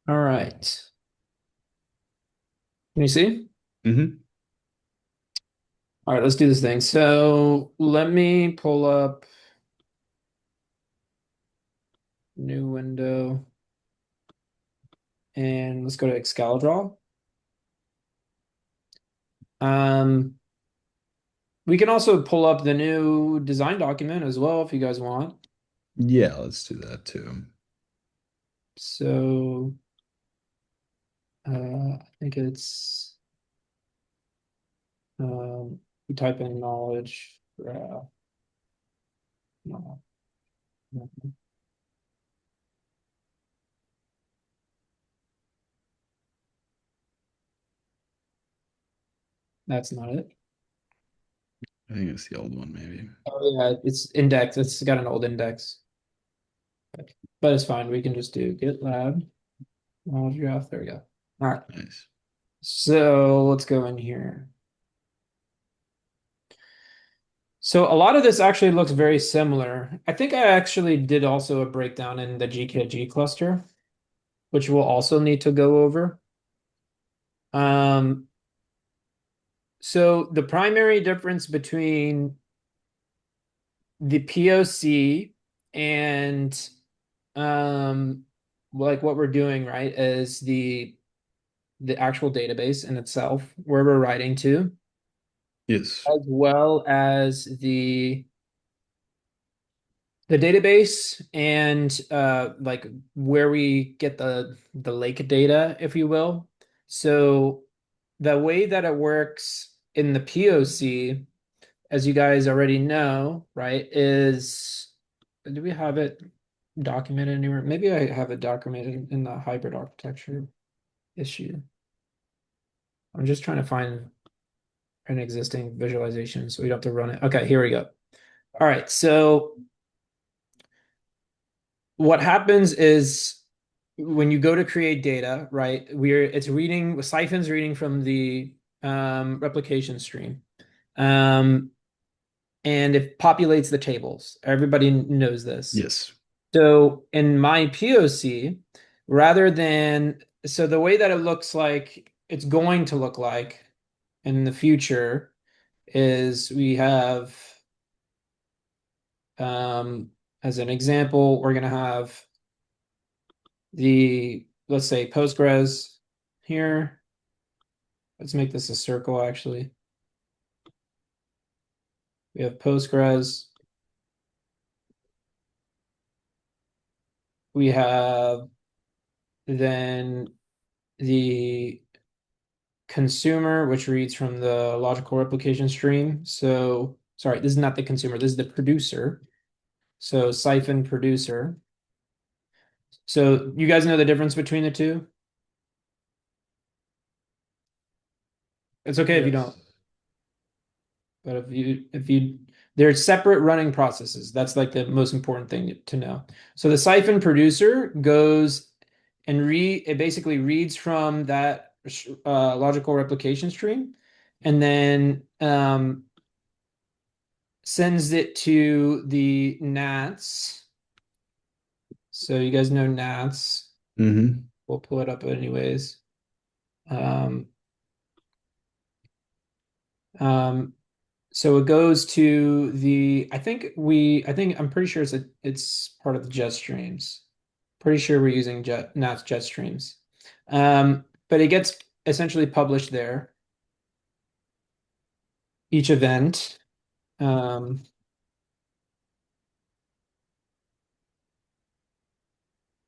All right. Can you see? Hmm. All right, let's do this thing. So let me pull up new window and let's go to Excalibur. Um, we can also pull up the new design document as well if you guys want. Yeah, let's do that too. So I think it's we type in knowledge graph. No, no, that's not it. I think it's the old one, maybe. Oh yeah, it's index. It's got an old index, but it's fine. We can just do GitLab knowledge graph. There we go. All right. Nice. So let's go in here. So a lot of this actually looks very similar. I think I actually did also a breakdown in the GKG cluster, which we'll also need to go over. Um, so the primary difference between the POC and like what we're doing, right, is the actual database in itself where we're writing to, Yes. as well as the database and like where we get the lake data, if you will. So the way that it works in the POC, as you guys already know, right, is do we have it documented anywhere? Maybe I have it documented in the hybrid architecture issue. I'm just trying to find an existing visualization so we don't have to run it. Okay, here we go. All right, so what happens is when you go to create data, right, it's reading Siphon's reading from the replication stream. Um, and it populates the tables. Everybody knows this. Yes. So in my POC, so the way that it looks like it's going to look like in the future is we have as an example, we're going to have let's say Postgres here. Let's make this a circle actually. We have Postgres. We have then the consumer, which reads from the logical replication stream. So, sorry, this is not the consumer, this is the producer. So, siphon producer. So, you guys know the difference between the two? It's okay if you Yes. don't. But they're separate running processes. That's like the most important thing to know. So the siphon producer goes and it basically reads from that logical replication stream and then sends it to the NATs. So you guys know NATs. Hmm. We'll pull it up anyways. Um, um, So it goes to I'm pretty sure it's part of the jet streams. Pretty sure we're using NAT's jet streams. But it gets essentially published there, each event. Um,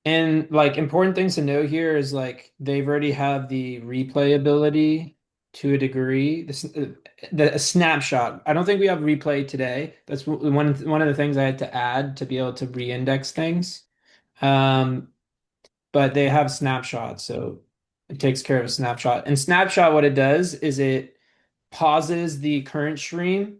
and like important things to know here is like they've already have the replayability to a degree. The a snapshot. I don't think we have replay today. That's one of the things I had to add to be able to re-index things. Um, but they have snapshot, so it takes care of a snapshot. And snapshot, what it does is it pauses the current stream,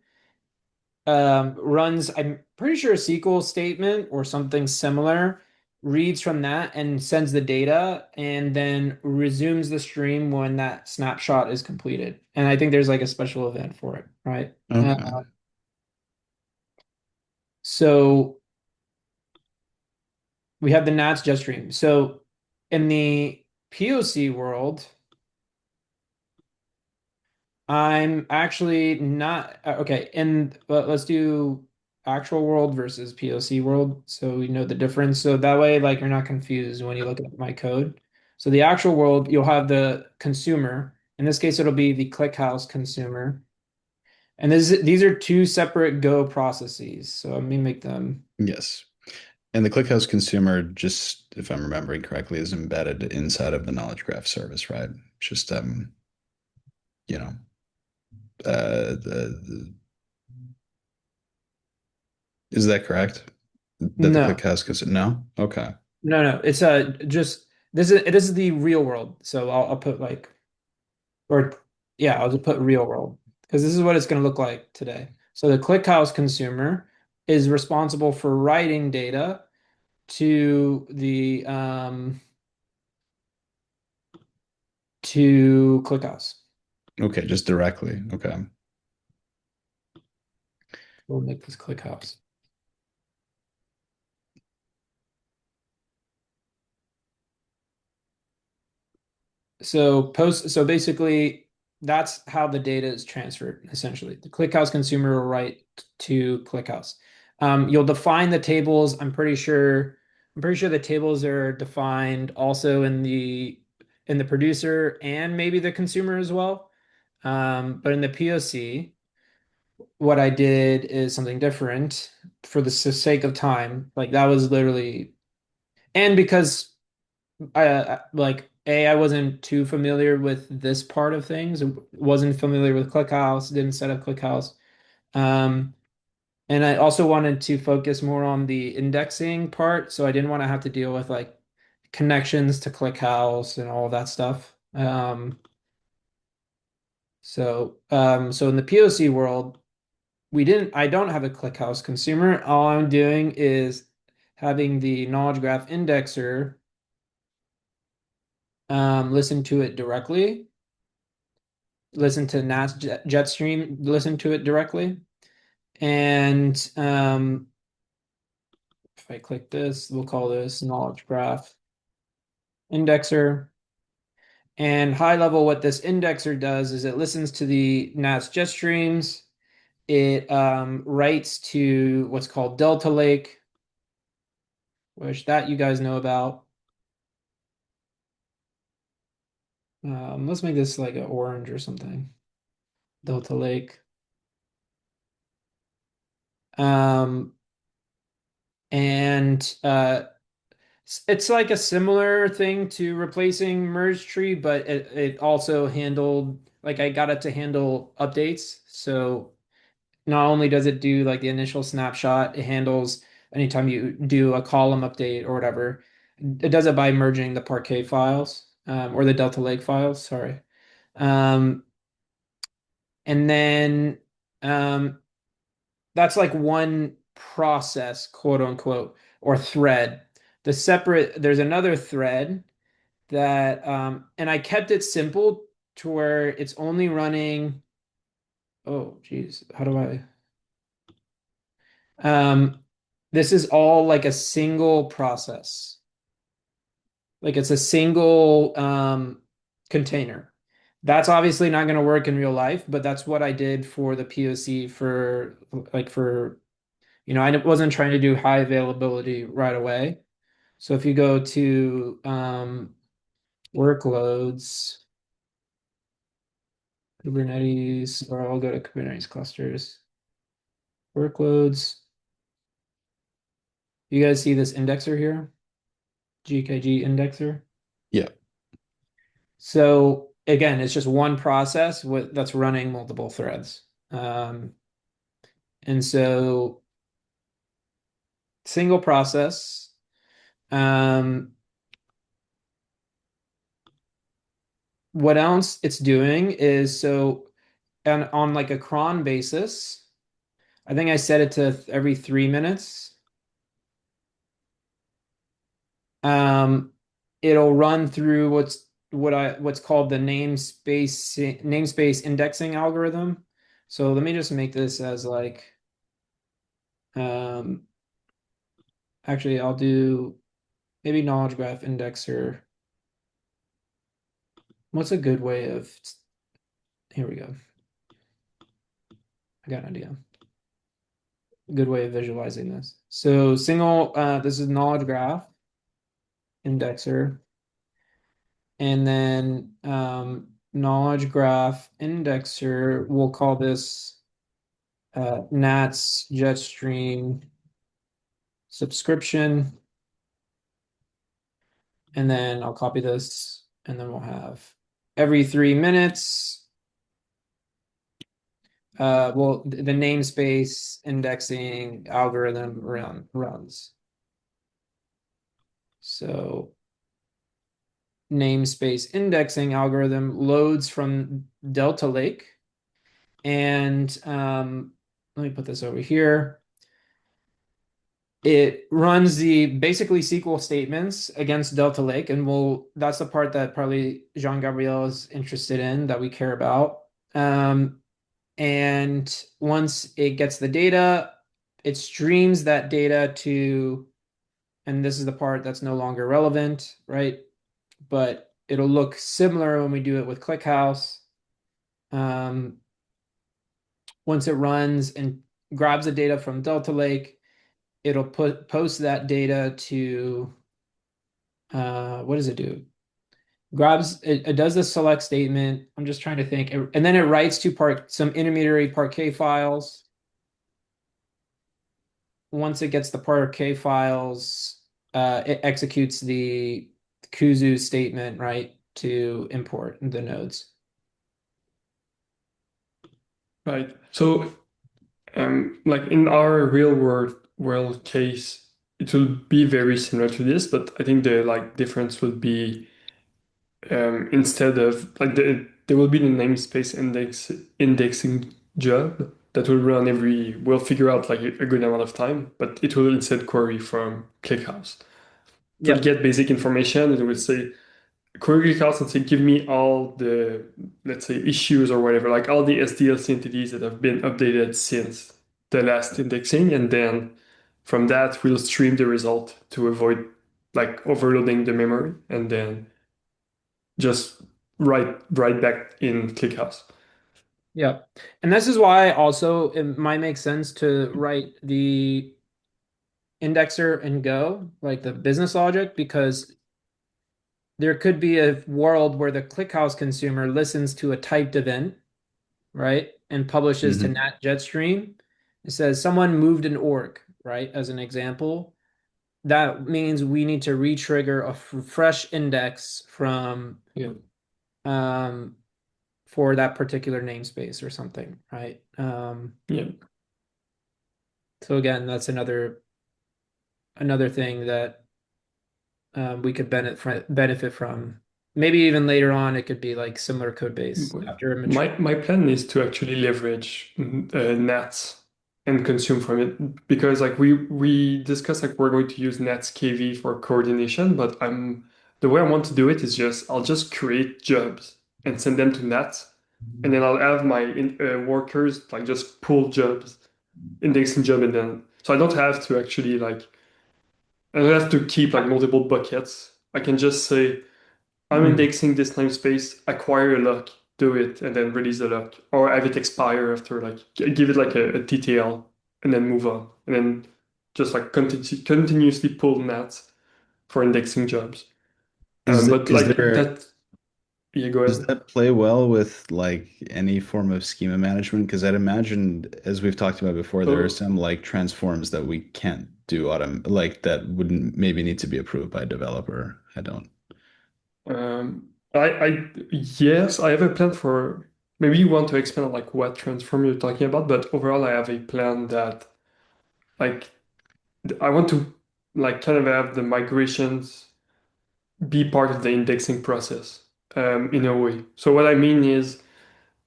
runs, I'm pretty sure a SQL statement or something similar, reads from that and sends the data, and then resumes the stream when that snapshot is completed. And I think there's like a special event for it, right? Okay. So we have the Nats jet stream. So in the POC world, I'm actually not okay. And let's do actual world versus POC world, so we know the difference. So that way, like you're not confused when you look at my code. So the actual world, you'll have the consumer. In this case, it'll be the ClickHouse consumer. And these are two separate Go processes. So let me make them. Yes. And the ClickHouse consumer, just if I'm remembering correctly, is embedded inside of the knowledge graph service, right? Just you know, is that correct? That the No, ClickHouse consumer? No? Okay. no. It's just this is the real world. So I'll put like or yeah, I'll just put real world because this is what it's going to look like today. So the ClickHouse consumer is responsible for writing data to to ClickHouse. Okay, just directly. Okay. We'll make this ClickHouse. So basically that's how the data is transferred essentially. The ClickHouse consumer will write to ClickHouse. You'll define the tables. I'm pretty sure the tables are defined also in the producer and maybe the consumer as well. But in the POC, what I did is something different for the sake of time. Like that was literally, and because I wasn't too familiar with this part of things. Wasn't familiar with ClickHouse, didn't set up ClickHouse. Um, and I also wanted to focus more on the indexing part, so I didn't want to have to deal with like connections to ClickHouse and all of that stuff. So in the POC world, I don't have a ClickHouse consumer. All I'm doing is having the knowledge graph indexer listen to it directly, listen to NAS Jetstream, listen to it directly. And if I click this, we'll call this knowledge graph indexer. And high level, what this indexer does is it listens to the NAS jet streams. It writes to what's called Delta Lake, which that you guys know about. Let's make this like an orange or something. Delta Lake. Um, and it's like a similar thing to replacing merge tree, but it also handled like I got it to handle updates. So not only does it do like the initial snapshot, it handles anytime you do a column update or whatever. It does it by merging the Parquet files or the Delta Lake files, sorry. Um, and then um, that's like one process, quote unquote, or thread. There's another thread that and I kept it simple to where it's only running. Oh geez, how do I um this is all like a single process. Like it's a single container. That's obviously not going to work in real life, but that's what I did for the POC for I wasn't trying to do high availability right away. So if you go to workloads, Kubernetes, or I'll go to Kubernetes clusters, workloads. You guys see this indexer here? GKG indexer. Yeah. So again, it's just one process that's running multiple threads. And so single process. Um, what else it's doing is so on like a cron basis, I think I set it to every 3 minutes. Um, it'll run through what's called the namespace indexing algorithm. So let me just make this as like um, actually I'll do. maybe knowledge graph indexer. What's a good way of, here we go. I got an idea. Good way of visualizing this. So this is knowledge graph indexer, and then knowledge graph indexer, we'll call this Nats Jetstream subscription, and then I'll copy this, and then we'll have every 3 minutes. Well, the namespace indexing algorithm runs. So namespace indexing algorithm loads from Delta Lake. And let me put this over here. It runs the basically SQL statements against Delta Lake, and that's the part that probably Jean-Gabriel is interested in that we care about. And once it gets the data, it streams that data to, and this is the part that's no longer relevant, right? But it'll look similar when we do it with ClickHouse. Um, Once it runs and grabs the data from Delta Lake, it'll post that data to what does it do? It does the select statement. I'm just trying to think, and then it writes to some intermediary Parquet files. Once it gets the Parquet files, it executes the Kuzu statement, right, to import the nodes. Right. So, like in our real world case, it will be very similar to this, but I think the like difference will be instead of like there will be the namespace indexing job that will run every we'll figure out like a good amount of time, but it will instead query from ClickHouse. It will Yep. get basic information and it will say query ClickHouse and say give me all the let's say issues or whatever, like all the SDLC entities that have been updated since the last indexing, and then from that we'll stream the result to avoid like overloading the memory and then just right back in ClickHouse. Yep. And this is why also it might make sense to write the indexer in Go, like the business logic, because there could be a world where the ClickHouse consumer listens to a typed event, right, and publishes to Hmm. Nat Jetstream. It says someone moved an org, right, as an example. That means we need to re-trigger a fresh index from Yeah. um, for that particular namespace or something, right? Yeah. So again, that's another thing that we could benefit from. Maybe even later on, it could be like similar code base Well, after a mature. my plan is to actually leverage Nats and consume from it because like we discussed like we're going to use Nats KV for coordination, but I'm the way I want to do it is just I'll just create jobs and send them to Nats, and then I'll have my workers like just pull jobs, indexing job, and then so I don't have to actually like I don't have to keep like multiple buckets. I can just say I'm Hmm. indexing this namespace, acquire a lock, do it, and then release the lock, or have it expire after like give it like a TTL and then move on, and then just like continuously pull nats for indexing jobs. But Is like there that, yeah, go Does ahead. that play well with like any form of schema management? Because I'd imagine, as we've talked about before, there are Oh, some like transforms that we can't do like that wouldn't maybe need to be approved by a developer. I don't. yes, I have a plan for. Maybe you want to expand on like what transform you're talking about, but overall, I have a plan that like I want to like kind of have the migrations be part of the indexing process in a way. So what I mean is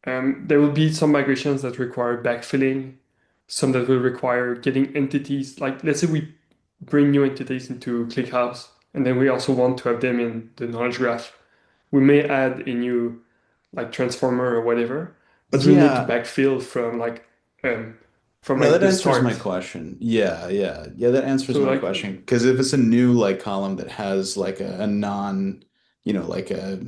there will be some migrations that require backfilling, some that will require getting entities. Like let's say we bring new entities into ClickHouse, and then we also want to have them in the knowledge graph. We may add a new like transformer or whatever, but we'll need to Yeah, backfill from like um, from No, like that the answers my start. question. Yeah, that answers So my like question. Because if it's a new like column that has like a non, like a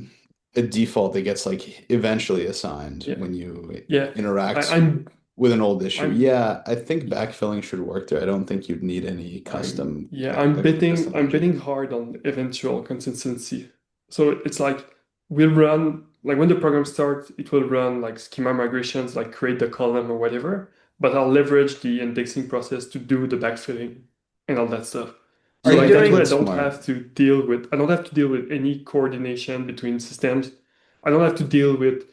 default that gets like eventually assigned yeah, when you yeah. I, interact I'm with an old issue, I'm yeah, I think backfilling should work there. I don't think you'd need any I'm custom yeah, I'm betting custom logic. hard on eventual consistency. So it's like we'll run like when the program starts, it will run like schema migrations, like create the column or whatever, but I'll leverage the indexing process to do the backfilling and all that stuff. Are So you Yeah, like that way doing that's smart. I don't have to deal with any coordination between systems. I don't have to deal with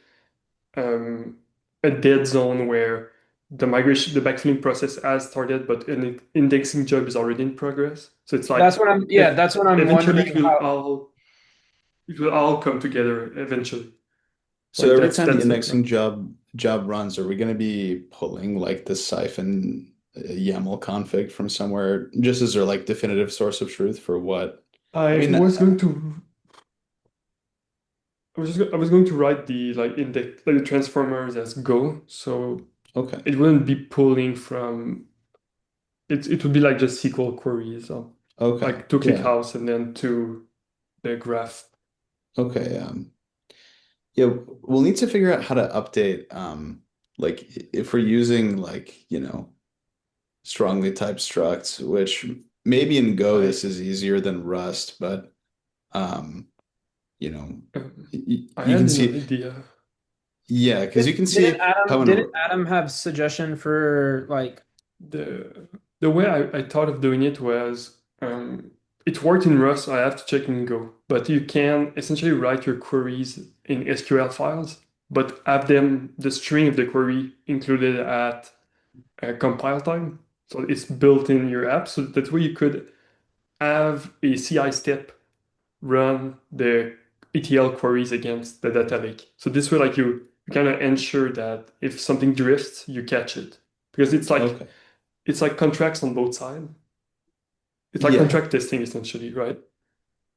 um, a dead zone where the backfilling process has started, but an indexing job is already in progress. So it's like yeah, that's what I'm eventually wondering how. it will all come together eventually. So Like every time the that's the indexing plan. job runs, are we going to be pulling like the siphon YAML config from somewhere just as their like definitive source of truth for what? I I mean, was going to I was going to write the like index like the transformers as Go, so okay, it wouldn't be pulling from it would be like just SQL queries, okay, like to yeah, ClickHouse and then to the graph. okay, yeah. We'll need to figure out how to update, like if we're using like strongly typed structs, which maybe in Go I this is easier than Rust, but um, you know, I you had can an see, idea. yeah, because you can Didn't see how Adam in didn't Adam have suggestion for like The way I thought of doing it was it worked in Rust, so I have to check in Go. But you can essentially write your queries in SQL files, but have them the string of the query included at compile time. So it's built in your app. So that way you could have a CI step run the ETL queries against the data lake. So this way, like you kind of ensure that if something drifts, you catch it because okay, it's like contracts on both sides. It's like yeah. contract testing essentially, right?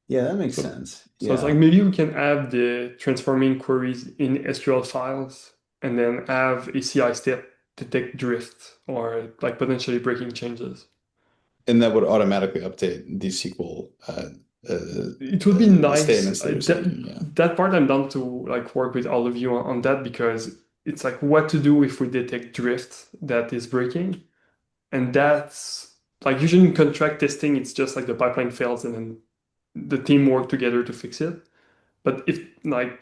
Yeah, that makes So sense. so it's like Yeah. maybe we can have the transforming queries in SQL files and then have a CI step to detect drift or like potentially breaking changes. And that would automatically update these SQL It would be nice. statements that you're sending. Yeah. That part I'm down to like work with all of you on that because it's like what to do if we detect drift that is breaking. And that's like usually in contract testing, it's just like the pipeline fails and then the team work together to fix it. But if like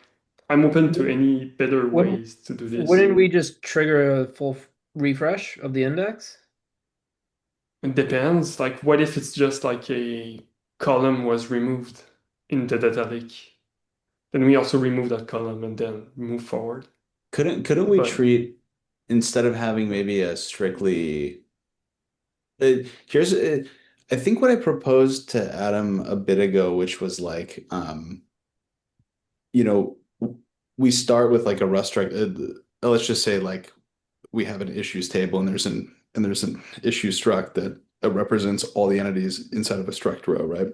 I'm open to any better wouldn't ways to do this. wouldn't we just trigger a full refresh of the index? It depends. Like what if it's just like a column was removed in the data lake? Then we also remove that column and then move forward. Couldn't we But treat instead of having maybe a strictly here's I think what I proposed to Adam a bit ago, which was like you know we start with like a Rust let's just say like we have an issues table and there's an issue struct that represents all the entities inside of a struct row, right?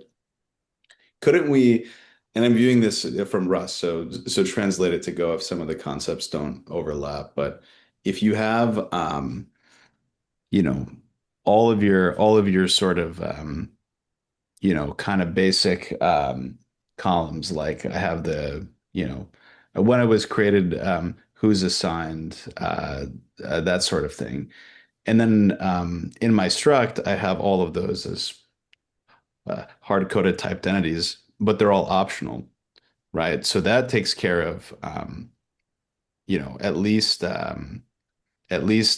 Couldn't we, and I'm viewing this from Rust, so translate it to Go if some of the concepts don't overlap, but if you have you know, all of your sort of kind of basic columns, like I have when it was created, who's assigned, that sort of thing. And then in my struct, I have all of those as hard-coded typed entities, but they're all optional, right? So that takes care of at least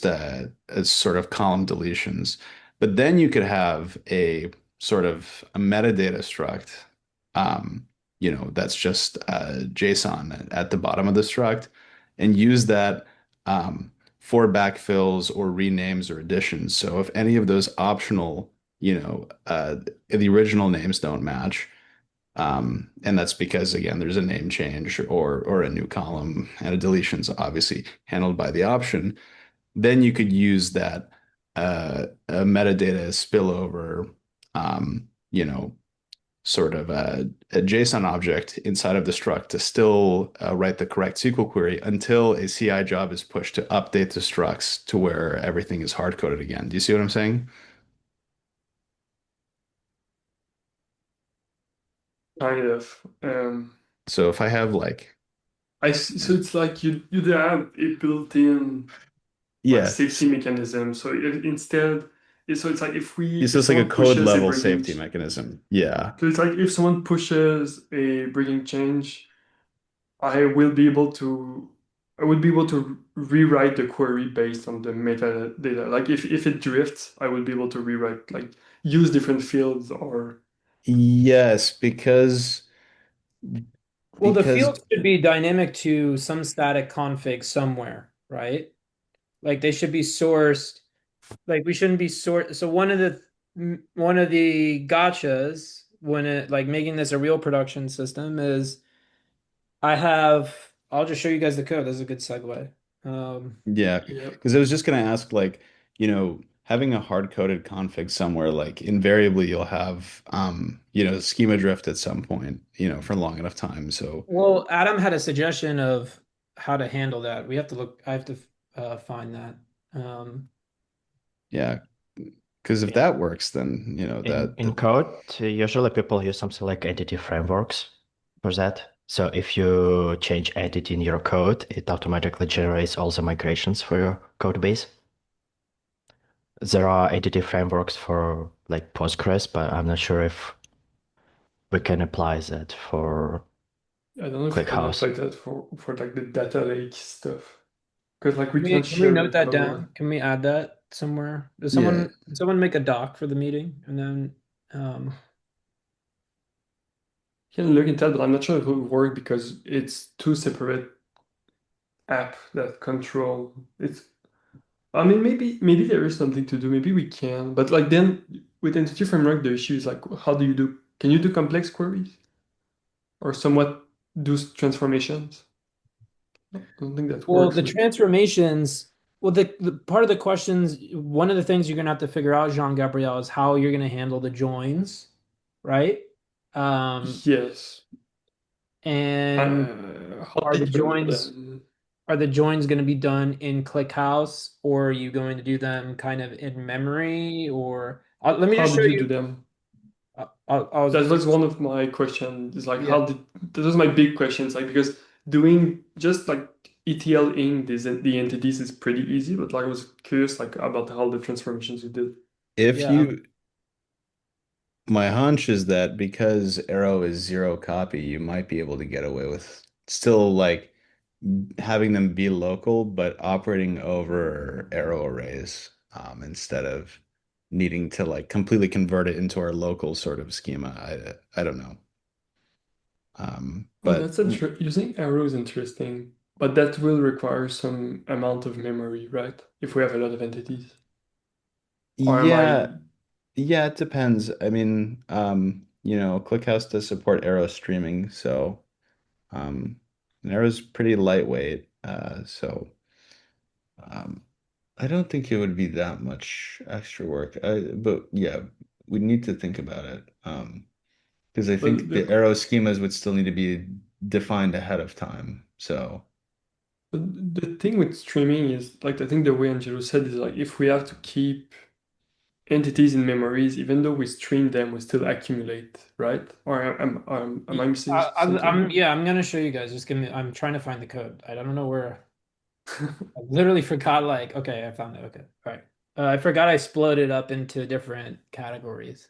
as sort of column deletions. But then you could have a sort of a metadata struct, that's just JSON at the bottom of the struct, and use that for backfills or renames or additions. So if any of those optional, the original names don't match, and that's because again, there's a name change or a new column, and a deletion's obviously handled by the option. Then you could use that metadata spillover, um, you know, sort of a JSON object inside of the struct to still write the correct SQL query until a CI job is pushed to update the structs to where everything is hard coded again. Do you see what I'm saying? Kind of. So if I have like, So it's like you don't have a built-in like yeah, safety mechanism. So instead, so it's like it's if just like a someone code pushes a level breaking, safety mechanism. Yeah. so it's like if someone pushes a breaking change, I will be able to I would be able to rewrite the query based on the metadata. Like if it drifts, I will be able to rewrite like use different fields or Yes, Well, the because fields should be dynamic to some static config somewhere, right? Like they should be sourced. Like we shouldn't be sort. So one of the gotchas when it like making this a real production system is I have. I'll just show you guys the code. This is a good segue. Um, yeah, yeah. because I was just gonna ask like, having a hard-coded config somewhere, like invariably you'll have schema drift at some point, for long enough time. So well, Adam had a suggestion of how to handle that. We have to look. I have to find that. Um, yeah, because if In that works, then in code, usually people use something like entity frameworks for that. So if you change entity in your code, it automatically generates all the migrations for your code base. There are entity frameworks for like Postgres, but I'm not sure if we can apply that for I don't know if you can ClickHouse. apply that for like the data lake stuff because like we can we, can't can we share the note that code. down? Can we add that somewhere? yeah, Someone make a doc for the meeting and then um, You can look into that, but I'm not sure it will work because it's two separate app that control it's I mean maybe there is something to do, maybe we can, but like then with entity framework the issue is like how do you do can you do complex queries or somewhat do transformations? I don't think that well, works the with transformations, well, the part of the questions, one of the things you're gonna have to figure out, Jean-Gabriel, is how you're gonna handle the joins, right? Um, yes. and How are do the you handle joins them? are the joins going to be done in ClickHouse, or are you going to do them kind of in memory? Or let me How just show did you you. do them? I was That was one of my questions. Is like yeah. how did that was my big questions. Like because doing just like ETL-ing the entities is pretty easy, but like I was curious like about how the transformations you did. if Yeah. you my hunch is that because arrow is zero copy, you might be able to get away with still like having them be local, but operating over arrow arrays, instead of needing to like completely convert it into our local sort of schema. I don't know. Oh, But that's interesting. Using arrow is interesting, but that will require some amount of memory, right? If we have a lot of entities. Or am yeah, I? yeah, it depends. I mean, ClickHouse does support arrow streaming, so um, and arrow's pretty lightweight. So um, I don't think it would be that much extra work. But yeah, we need to think about it. Because I But think the arrow schemas would still need to be defined ahead of time. So the thing with streaming is like I think the way Angelo said is like if we have to keep entities in memories, even though we stream them, we still accumulate, right? Or am I missing something? Yeah, I'm gonna show you guys. Just give me. I'm trying to find the code. I don't know where. I literally forgot. Like, okay, I found it. Okay, all right. I forgot I split it up into different categories.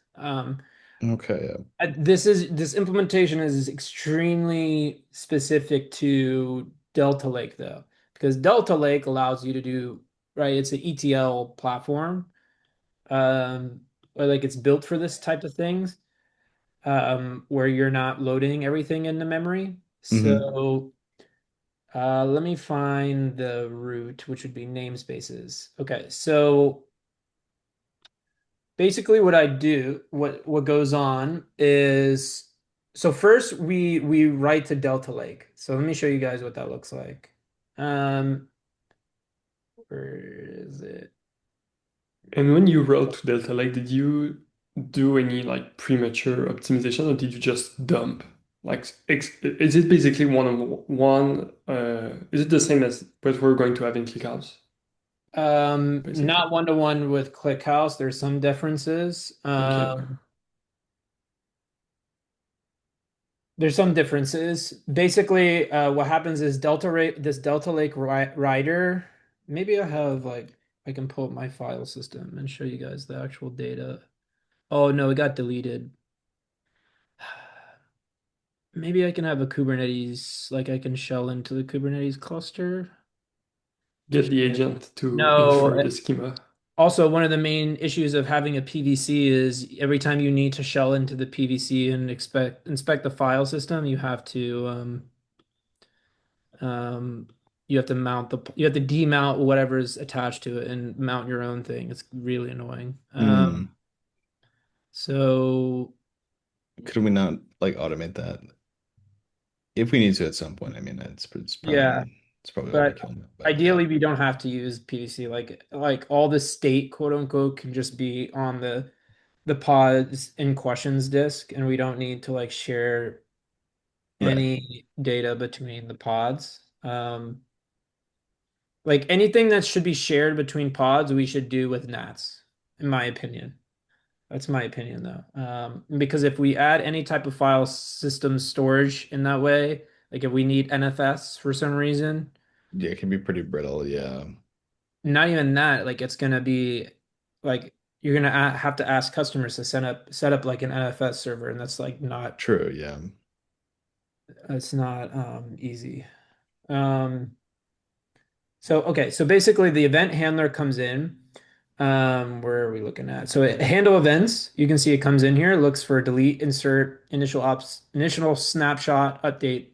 okay, yeah. This implementation is extremely specific to Delta Lake though, because Delta Lake allows you to do, right, it's an ETL platform, or like it's built for this type of things, where you're not loading everything into memory. Hmm. So let me find the root, which would be namespaces. Okay, so basically what I do, what goes on is so first we write to Delta Lake. So let me show you guys what that looks like. Um, where is it? And when you wrote to Delta Lake, did you do any like premature optimization, or did you just dump? Like, is it basically one on one? Is it the same as what we're going to have in ClickHouse, Not basically? one-to-one with ClickHouse. There's some differences. Okay. There's some differences. Basically, what happens is this Delta Lake Rider. Maybe I have like I can pull up my file system and show you guys the actual data. Oh no, it got deleted. Maybe I can have a Kubernetes, like I can shell into the Kubernetes cluster to Get the share. agent to No. infer the schema. Also, one of the main issues of having a PVC is every time you need to shell into the PVC and inspect the file system, um, you have to you have to demount whatever's attached to it and mount your own thing. It's really annoying. Hmm. So Could we not like automate that if we need to at some point? I mean, yeah, it's probably but overkill, but yeah, ideally we don't have to use PVC. Like all the state quote unquote can just be on the pods in questions disk, and we don't need to like share right. any data between the pods. Like anything that should be shared between pods, we should do with NATs, in my opinion. That's my opinion, though. Because if we add any type of file system storage in that way, like if we need NFS for some reason, Yeah, it can be pretty brittle. Yeah, not even that, like it's gonna be like you're gonna have to ask customers to set up like an NFS server, and that's like not true. Yeah, it's not easy. Um, so okay, so basically the event handler comes in. Where are we looking at? So handle events, you can see it comes in here, looks for delete, insert, initial snapshot, update,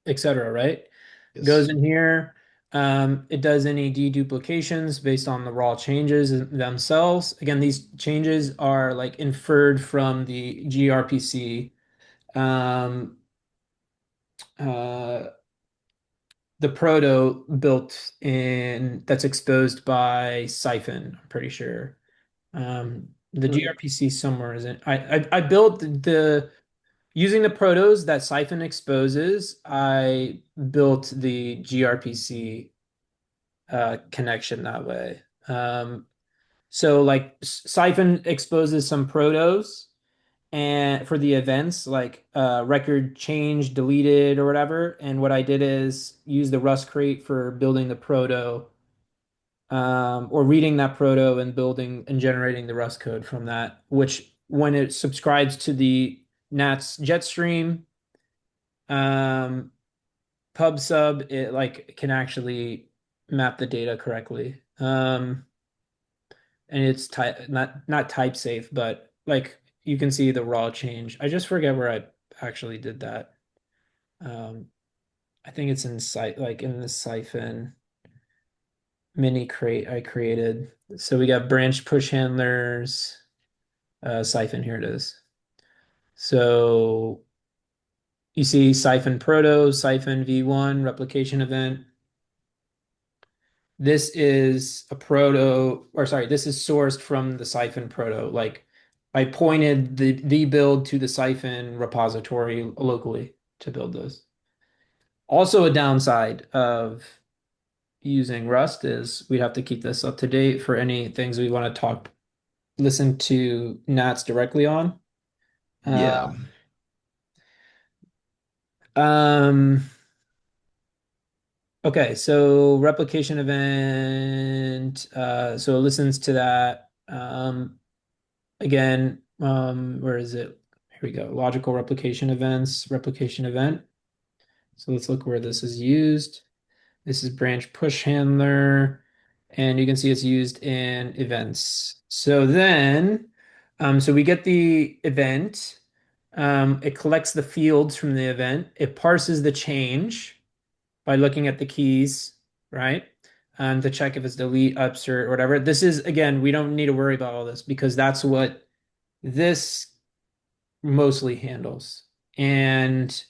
etc. Right? Goes yes, in here. It does any deduplications based on the raw changes themselves. Again, these changes are like inferred from the gRPC. Um, uh, the proto built in that's exposed by Siphon, I'm pretty sure. The Mm. gRPC somewhere isn't. I built the using the protos that Siphon exposes. I built the gRPC connection that way. So like Siphon exposes some protos and for the events like record change, deleted or whatever. And what I did is use the Rust crate for building the proto or reading that proto and building and generating the Rust code from that, which when it subscribes to the Nats Jetstream um, pub sub, it like can actually map the data correctly. And it's type not type safe, but like you can see the raw change. I just forget where I actually did that. Um, I think it's in site like in the Siphon mini crate I created. So we got branch push handlers, Siphon, here it is. So you see Siphon Proto, Siphon V1, replication event. This is a proto, or sorry, this is sourced from the Siphon proto. Like I pointed the build to the Siphon repository locally to build this. Also, a downside of using Rust is we have to keep this up to date for any things we want to listen to Nats directly on. Uh, yeah, um, okay, so replication event, so it listens to that. Again, where is it? Here we go. Logical replication events, replication event. So let's look where this is used. This is branch push handler, and you can see it's used in events. So then, so we get the event. It collects the fields from the event. It parses the change by looking at the keys, right? To check if it's delete, upsert, or whatever. This is, again, we don't need to worry about all this because that's what this mostly handles. And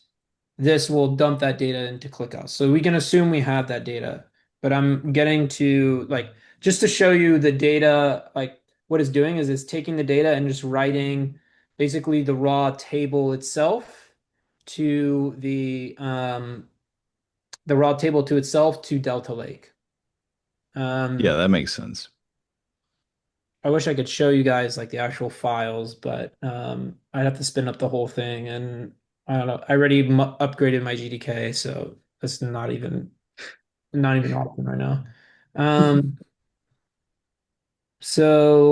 this will dump that data into ClickHouse. So we can assume we have that data, but I'm getting to like just to show you the data, like what it's doing is it's taking the data and just writing basically the raw table itself to the raw table to itself to Delta Lake. Yeah, Um, that makes sense. I wish I could show you guys like the actual files, but I'd have to spin up the whole thing, and I don't know. I already upgraded my GDK, so that's not even an option right now. Um, so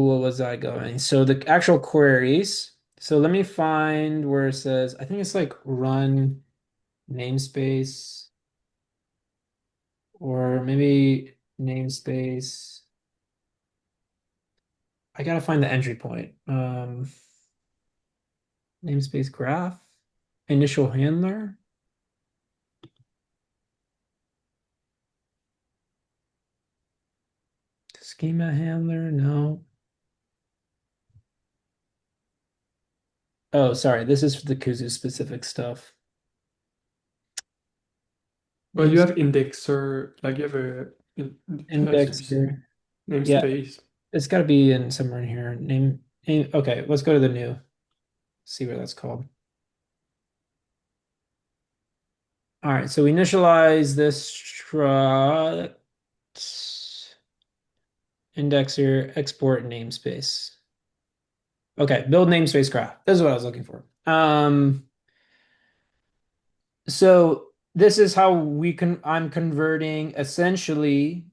what was I going? So the actual queries. So let me find where it says, I think it's like run namespace or maybe namespace. I gotta find the entry point. Namespace graph, initial handler, schema handler. No. Oh, sorry. This is for the Kuzu specific stuff. Well, you Names have indexer, like you have a specific indexer. Yeah, namespace. it's got to be in somewhere in here. Name. Okay, let's go to the new. See what that's called. All right, so we initialize this struct indexer export namespace. Okay, build namespace graph. This is what I was looking for. So this is how I'm converting essentially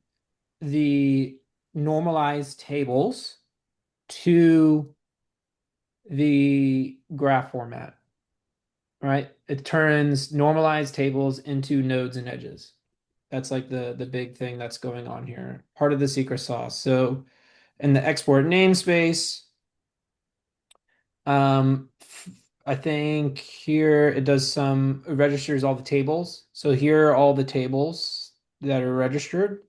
the normalized tables to the graph format, right? It turns normalized tables into nodes and edges. That's like the big thing that's going on here. Part of the secret sauce. So in the export namespace, um, I think here it does it registers all the tables. So here are all the tables that are registered.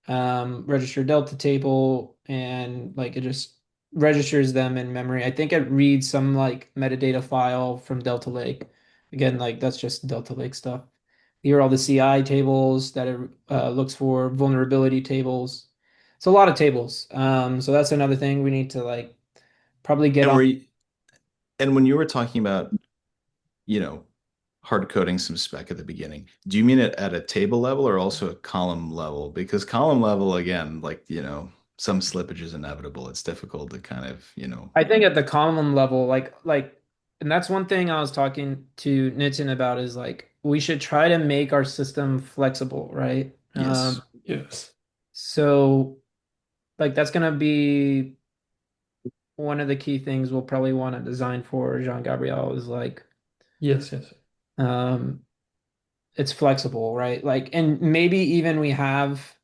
Register delta table, and like it just registers them in memory. I think it reads some like metadata file from Delta Lake. Again, like that's just Delta Lake stuff. Here are all the CI tables that it looks for, vulnerability tables. It's a lot of tables. So that's another thing we need to like probably get And on. were you, and when you were talking about, you know, hard coding some spec at the beginning, do you mean it at a table level or also a column level? Because column level, again, like, some slippage is inevitable. It's difficult to kind of, I think at the column level, and that's one thing I was talking to Nitin about is like we should try to make our system flexible, right? yes. Yes. So like that's gonna be one of the key things we'll probably want to design for Jean Gabriel is like Yes, yes. um it's flexible, right? Like and maybe even we have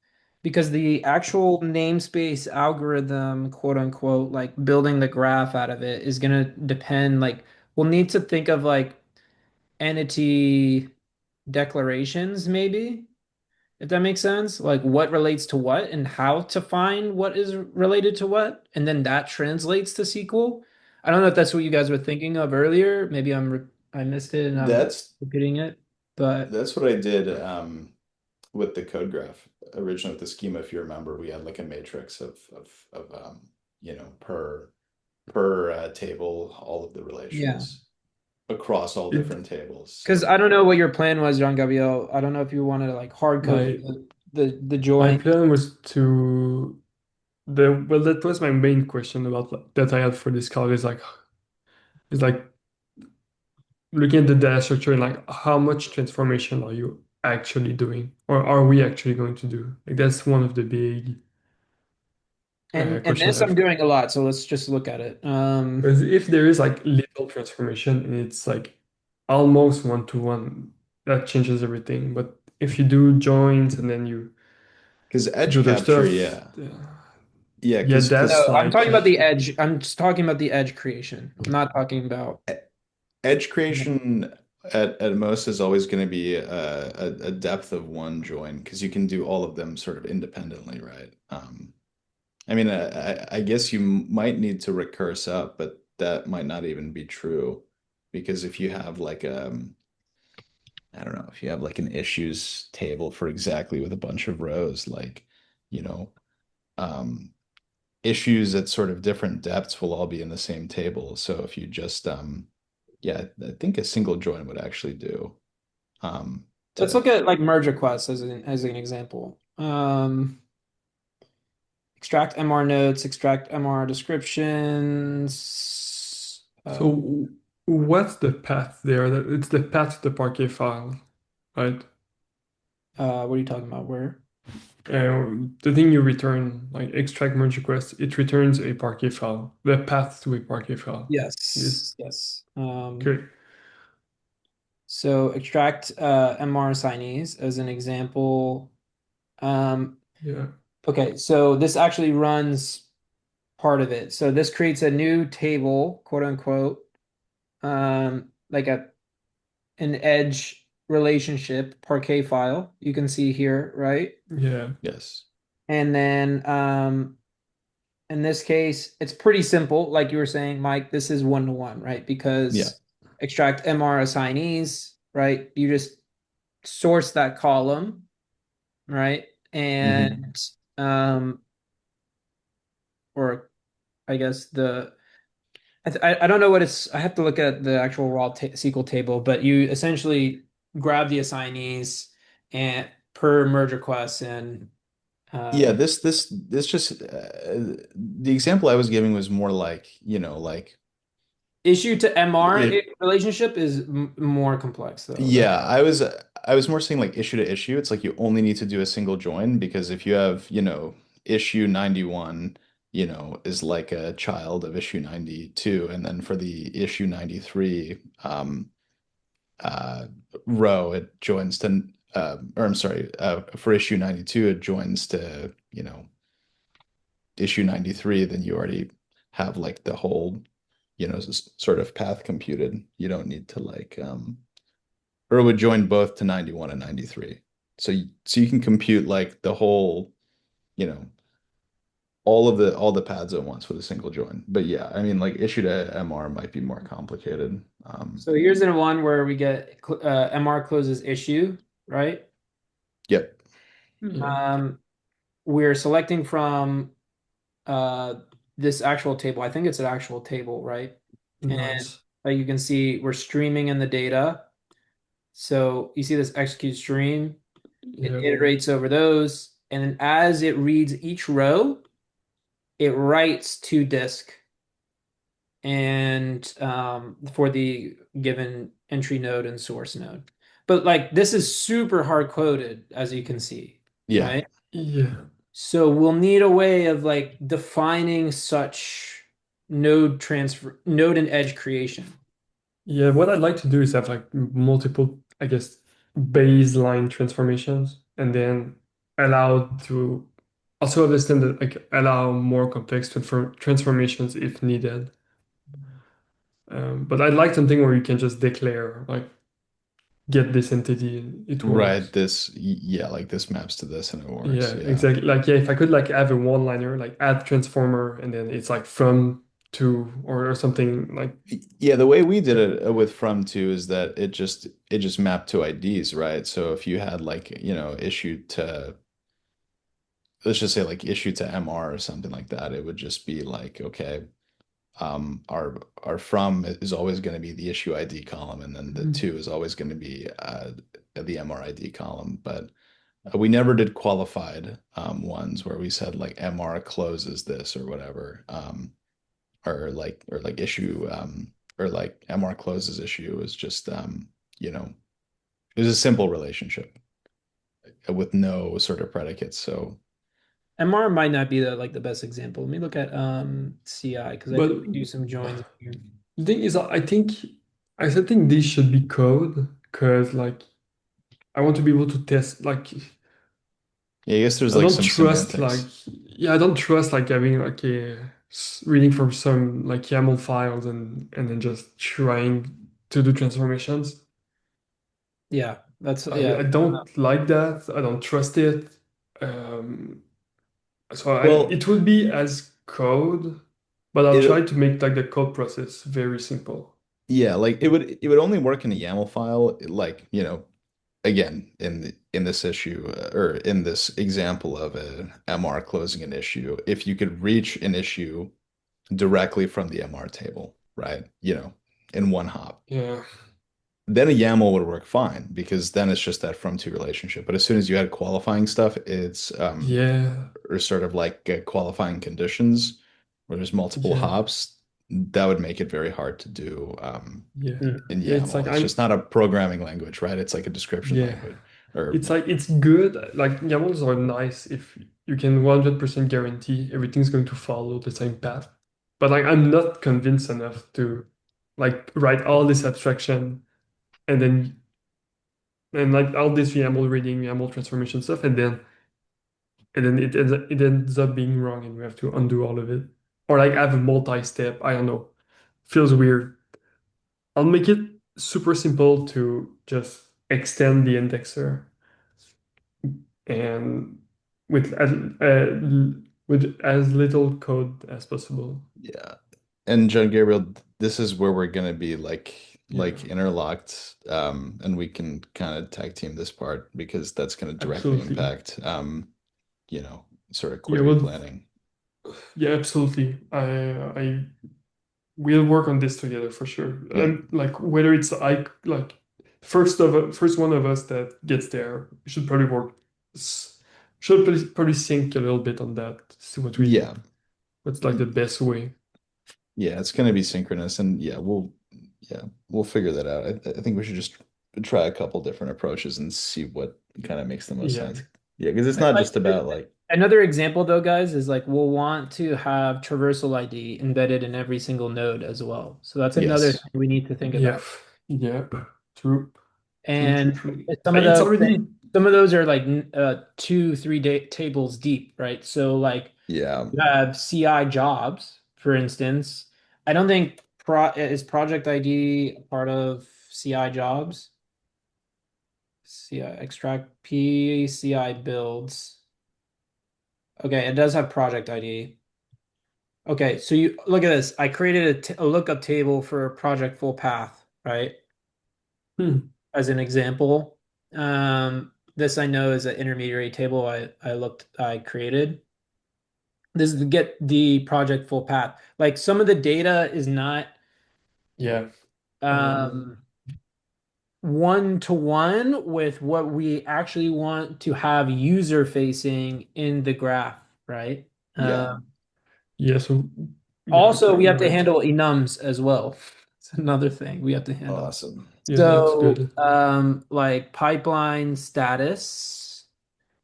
because the actual namespace algorithm, quote unquote, like building the graph out of it is gonna depend like we'll need to think of like entity declarations, maybe, if that makes sense. Like what relates to what and how to find what is related to what, and then that translates to SQL. I don't know if that's what you guys were thinking of earlier. Maybe I missed it and I'm That's repeating it, but that's what I did with the code graph. Originally with the schema, if you remember, we had like a matrix of per table, all of the yeah. relations across all It different tables. Because So I don't know what your plan was, Jean Gabriel. I don't know if you wanted to like hard code my the my join. plan was to the well that was my main question about that I had for this call is like looking at the data structure and like how much transformation are you actually doing or are we actually going to do? Like that's one of the big And question I this have. I'm doing a lot, so let's just look at it. Because if there is like little transformation and it's like almost one to one, that changes everything. But if you do joins and then you because do edge other capture, stuff, yeah. Yeah, yeah, because that's No, I'm like talking about the edge. I'm just talking about the edge creation. I'm not talking about. edge creation at most is always going to be a depth of one join because you can do all of them sort of independently, right? I mean, I guess you might need to recurse up, but that might not even be true because if you have like I don't know, if you have like an issues table for exactly with a bunch of rows, like, you know, um, issues at sort of different depths will all be in the same table. So if you just yeah, I think a single join would actually do. Let's To look at like merge requests as an example. Extract MR notes, extract MR descriptions. So what's the path there? It's the path to the Parquet file, right? What are you talking about? Where? The thing you return, like extract merge request, it returns a Parquet file, the path to a Parquet file. Yes. Yes, yes. Okay. So extract MR assignees as an example. Um, Yeah. okay, so this actually runs part of it. So this creates a new table, quote unquote, like an edge relationship parquet file. You can see here, right? Yeah. yes. And then in this case, it's pretty simple. Like you were saying, Mike, this is one to one, right? Yeah. Because extract MR assignees, right? You just source that column, right? hmm And or I guess I don't know what it's. I have to look at the actual raw ta SQL table, but you essentially grab the assignees and per merge request and Yeah, um, this just the example I was giving was more like, like issue to MR it relationship is more complex though. That's yeah, I was more saying like issue to issue. It's like you only need to do a single join because if you have, issue 91, is like a child of issue 92, and then for the issue 93 uh row it joins to or I'm sorry, for issue 92 it joins to, issue 93, then you already have like the whole, sort of path computed. You don't need to like or it would join both to 91 and 93. So you can compute like the whole, you know, all the paths at once with a single join. But yeah, I mean like issue to MR might be more complicated. so here's in one where we get MR closes issue, right? Yep. Yeah. Um, we're selecting from uh, this actual table. I think it's an actual table, right? And Nice. like you can see, we're streaming in the data. So you see this execute stream, it Yeah. iterates over those, and then as it reads each row, it writes to disk and for the given entry node and source node. But like this is super hard coded, as you can see, Yeah. right? Yeah. So we'll need a way of like defining such node and edge creation. Yeah. What I'd like to do is have like multiple, I guess, baseline transformations and then allow to also understand that like allow more complex transformations if needed. But I'd like something where you can just declare like get this entity and it Right. works. Yeah, like this maps to this and it works. Yeah, Yeah. exactly. Like yeah, if I could like have a one-liner like add transformer and then it's like from to or something like Yeah, the way we did it with from to is that it just mapped to IDs, right? So if you had like, issue to, let's just say like issue to MR or something like that, it would just be like, okay, our from is always going to be the issue ID column, and then the to is always going to be the MR ID column. But we never did qualified ones where we said like MR closes this or whatever, or like issue or like MR closes issue is just you know it was a simple relationship with no sort of predicates. So MR might not be the best example. Let me look at CI because I but think we do some joins here. the thing is I think this should be code because like I want to be able to test like yeah, I guess there's I like don't some trust like semantics. yeah I don't trust like having like a reading from some like YAML files and then just trying to do transformations. Yeah, that's I yeah. don't like that. I don't trust it. Um, Well, it would be as code, but I'll try it to make like the code process very simple. yeah, like it would only work in a YAML file, like, again, in this issue or in this example of a MR closing an issue, if you could reach an issue directly from the MR table, right? In one hop, Yeah. then a YAML would work fine because then it's just that from to relationship. But as soon as you add qualifying stuff, it's Yeah. or sort of like qualifying conditions where there's multiple Yeah. hops, that would make it very hard to do Yeah. in Yeah. It's like YAML. It's just not a programming language, right? It's like a description yeah. language. Or It's like it's good. Like YAMLs are nice if you can 100% guarantee everything's going to follow the same path. But like I'm not convinced enough to like write all this abstraction and then and like all this YAML reading, YAML transformation stuff, and then it ends up being wrong and we have to undo all of it. Or like have a multi-step. I don't know. Feels weird. I'll make it super simple to just extend the indexer and with with as little code as possible. yeah. And John Gabriel, this is where we're gonna be Yeah, interlocked, and we can kind of tag team this part because that's gonna directly absolutely. impact you know, sort of Yeah, query well, planning. yeah, absolutely. I will work on this together for sure. Yeah. And like whether it's I like first one of us that gets there, we should probably work. Should probably think a little bit on that. See Yeah. what's like the best way. Yeah, it's gonna be synchronous and yeah, we'll figure that out. I think we should just try a couple different approaches and see what kind of makes the most Yeah. sense. Yeah, because it's not Like just about like another example though, guys, is like we'll want to have traversal ID embedded in every single node as well. So that's another yes. thing we need to think Yeah. about. Yeah. True. True. True. And True. some of It's those already some of those are like two, three day tables deep, right? So like Yeah. you have CI jobs, for instance. I don't think is project ID a part of CI jobs? CI extract P, CI builds. Okay, it does have project ID. Okay, so you look at this. I created a lookup table for project full path, right? hmm. As an example. This I know is an intermediary table I created. This is to get the project full path. Like some of the data is not Yeah. Um, um one to one with what we actually want to have user facing in the graph, right? Yeah. Um, yeah. So yeah, Also, we you're have to right. handle enums as well. It's another thing we have to handle. Awesome. Yeah, that's So, good. like pipeline status,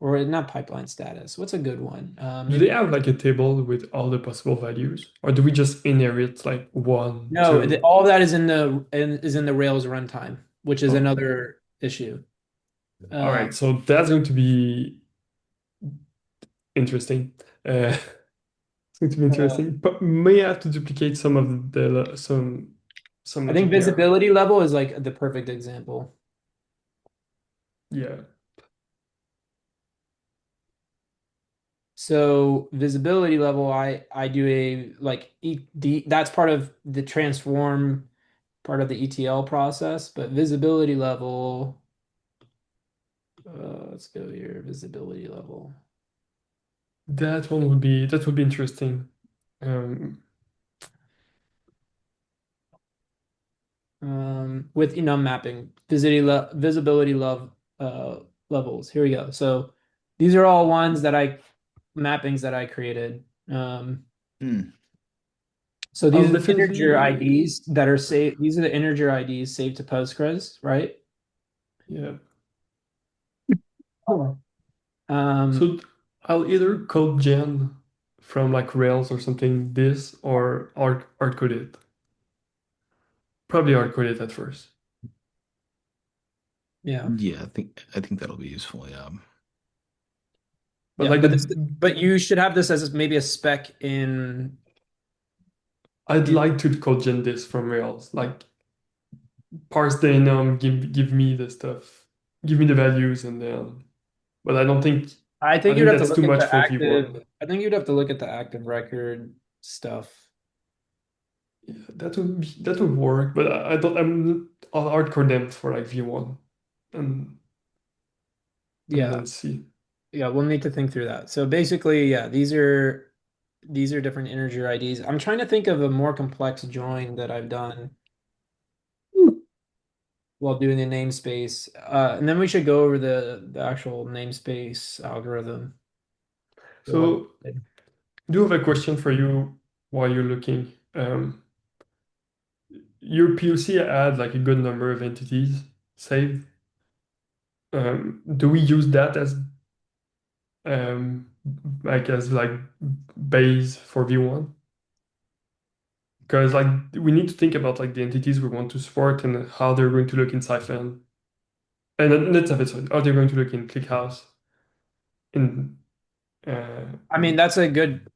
or not pipeline status. What's a good one? Do they Maybe have like a table with all the possible values, or do we just inherit like one, no. two? All of that is in the Rails runtime, which is Okay. another issue. All Uh, right. So that's going to be interesting. It's going to be uh, interesting. But may have to duplicate some of the some I think logic there. visibility level is like the perfect example. Yeah. So visibility level, I do a like that's part of the transform part of the ETL process, but visibility level, let's go here, visibility level. That would be interesting. Um, With enum mapping, visibility levels. Here we go. So these are all ones that I mappings that I created. Hmm. So these I'll are the integer definitely IDs that are saved. These are the integer IDs saved to Postgres, right? yeah. Oh. Um, So I'll either code gen from like Rails or something this or hard code it. Probably hard code it at first. yeah. Yeah, I think that'll be useful. Yeah. But Yeah, like but but you should have this as maybe a spec I'd in like to code gen this from Rails. Like parse the enum, give me the stuff, give me the values, and then. But I I think you'd think have to that's look too at much the for active. V1. I think you'd have to look at the active record stuff. Yeah, that would work. But I don't. I'll hardcore them for like V1, and and Yeah. then see. Yeah, we'll need to think through that. So basically, yeah, these are different integer IDs. I'm trying to think of a more complex join that I've done while doing the namespace. And then we should go over the actual namespace algorithm for what So, do have a question for you while you're looking. Your POC had like a good number of entities saved. Do we use that as um, like base for V1? Because like we need to think about like the entities we want to support and how they're going to look in Siphon. And not Siphon, sorry, how they're going to look in ClickHouse. In I mean, that's a good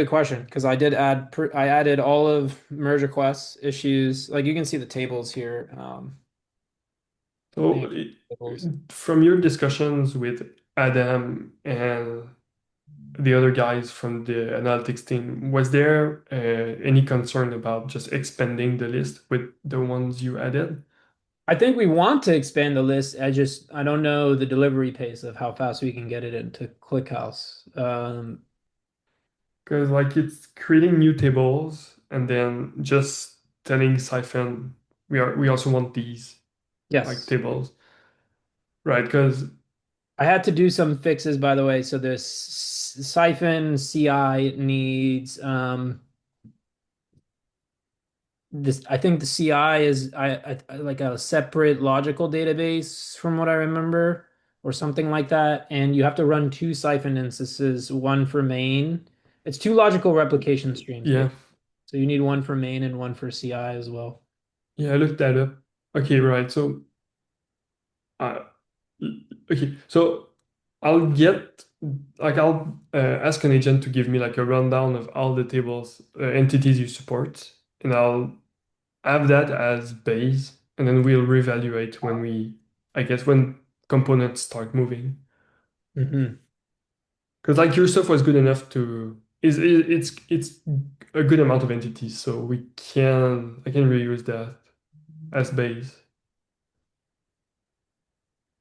question because I added all of merge requests issues. Like you can see the tables here. so The tables. from your discussions with Adam and the other guys from the analytics team, was there any concern about just expanding the list with the ones you added? I think we want to expand the list. I don't know the delivery pace of how fast we can get it into ClickHouse. Because like it's creating new tables and then just telling Siphon we also want these like Yes. tables, right? Because I had to do some fixes, by the way. So this siphon CI needs this. I think the CI is like a separate logical database from what I remember, or something like that. And you have to run two siphon instances, one for main. It's two logical replication streams, yeah, basically. So you need one for main and one for CI as well. yeah, I looked that up. Okay, right. So uh, okay, so I'll get I'll ask an agent to give me like a rundown of all the tables entities you support, and I'll have that as base, and then we'll reevaluate when I guess when components start moving. Hmm. Because like your stuff was good enough to it's a good amount of entities, so I can reuse that as base.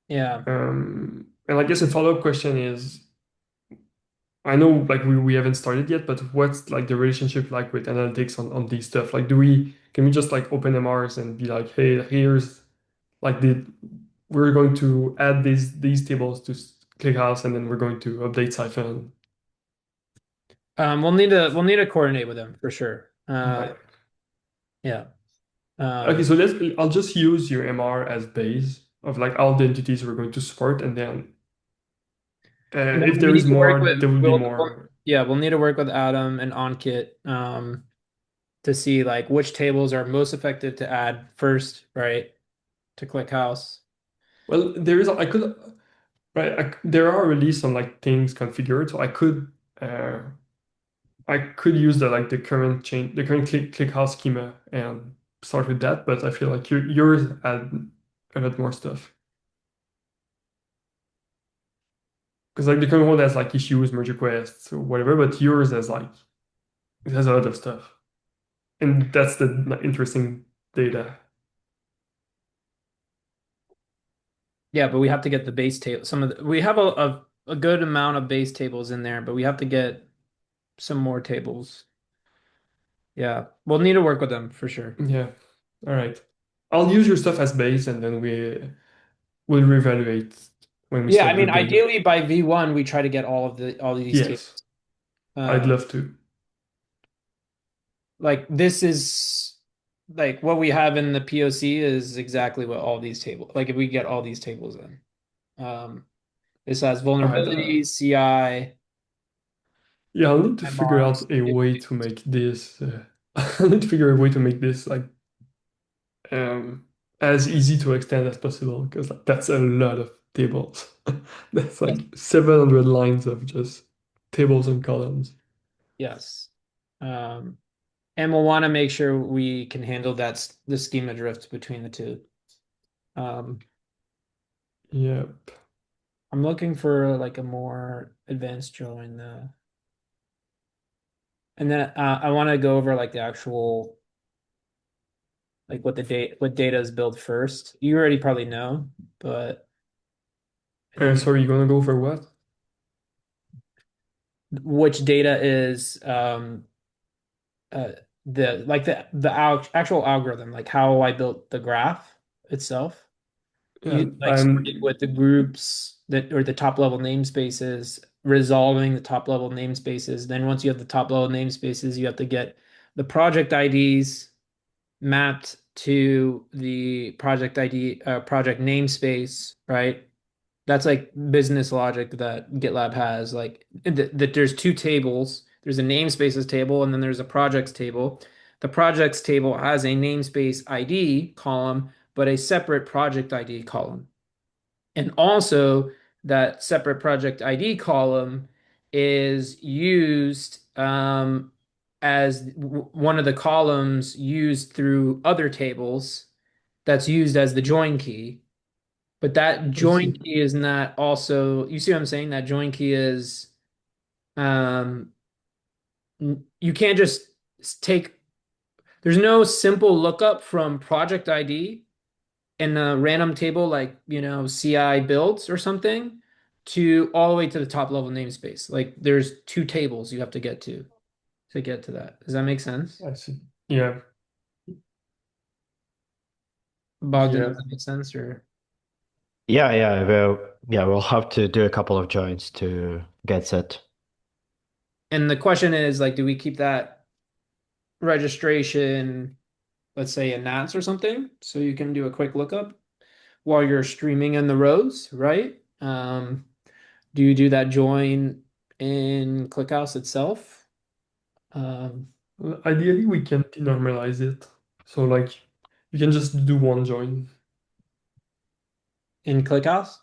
Yeah. And I guess a follow-up question is, I know like we haven't started yet, but what's like the relationship like with analytics on these stuff? Like can we just like open MRs and be like, hey, here's like the we're going to add these tables to ClickHouse and then we're going to update Siphon. We'll need to coordinate with them for sure. Right. Yeah. Okay, Um, so I'll just use your MR as base of like all the entities we're going to support, and then and then if we there need is to work more, with there will be we'll more. yeah, we'll need to work with Adam and Ankit to see like which tables are most effective to add first, right? To ClickHouse. Well, I could right. There are already some like things configured, so uh, I could use the current ClickHouse schema and start with that. But I feel like yours add a lot more stuff because like the current one has like issues, merge requests, or whatever, but yours has like it has a lot of stuff, and that's the like, interesting data. Yeah, but we have to get the base table. We have a good amount of base tables in there, but we have to get some more tables. Yeah, we'll need to work with them for sure. Yeah. All right. I'll use your stuff as base and then we'll reevaluate when we Yeah, I start mean, building. ideally by V1 we try to get all these tables. Yes, I'd Um, love to. like this is like what we have in the POC is exactly what all these tables like if we get all these tables in. Um, this has I'd vulnerabilities, CI, yeah, I'll need to figure MRs. out a way to make this I'll need to figure a way to make this like um as easy to extend as possible because like, that's a lot of tables. That's Yes. like 700 lines of just tables and columns. Yes. Um, and we'll want to make sure we can handle the schema drift between the two. Um, Yeah. I'm looking for like a more advanced join though. And then I want to go over like the actual like what data is built first. You already probably know, but Sorry, you gonna go for what? which data is uh the like the actual algorithm, like how I built the graph itself. Yeah, You like starting with the groups that or the top level namespaces, resolving the top level namespaces. Then once you have the top level namespaces, you have to get the project IDs mapped to the project ID, project namespace, right? That's like business logic that GitLab has. Like that there's two tables. There's a namespaces table and then there's a projects table. The projects table has a namespace ID column, but a separate project ID column. And also, that separate project ID column is used as one of the columns used through other tables that's used as the join key. But that I join see. key is not also, you see what I'm saying? That join key is, um, you can't just take, there's no simple lookup from project ID in a random table like, CI builds or something to all the way to the top level namespace. Like there's two tables you have to get to that. Does that make sense? I see. Yeah, Bogdan, does yeah. that make sense or We'll have to do a couple of joins to get that. and the question is like, do we keep that registration, let's say in Nats or something, so you can do a quick lookup while you're streaming in the rows, right? Do you do that join in ClickHouse itself? Um, Well, ideally, we can denormalize it. So like, you can just do one join. in ClickHouse?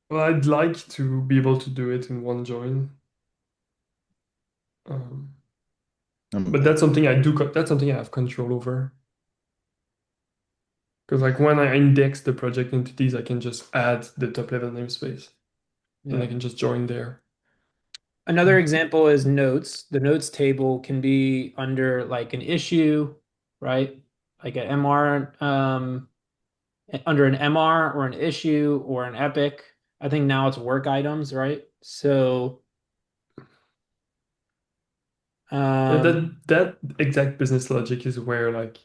Well, I'd like to be able to do it in one join. Um, but Um, that's something I do. That's something I have control over. Because like when I index the project entities, I can just add the top level namespace. Then I Yeah. can just join there. Another example is notes. The notes table can be under like an issue, right? Like an MR, under an MR or an issue or an epic. I think now it's work items, right? So, Yeah, um, that exact business logic is where like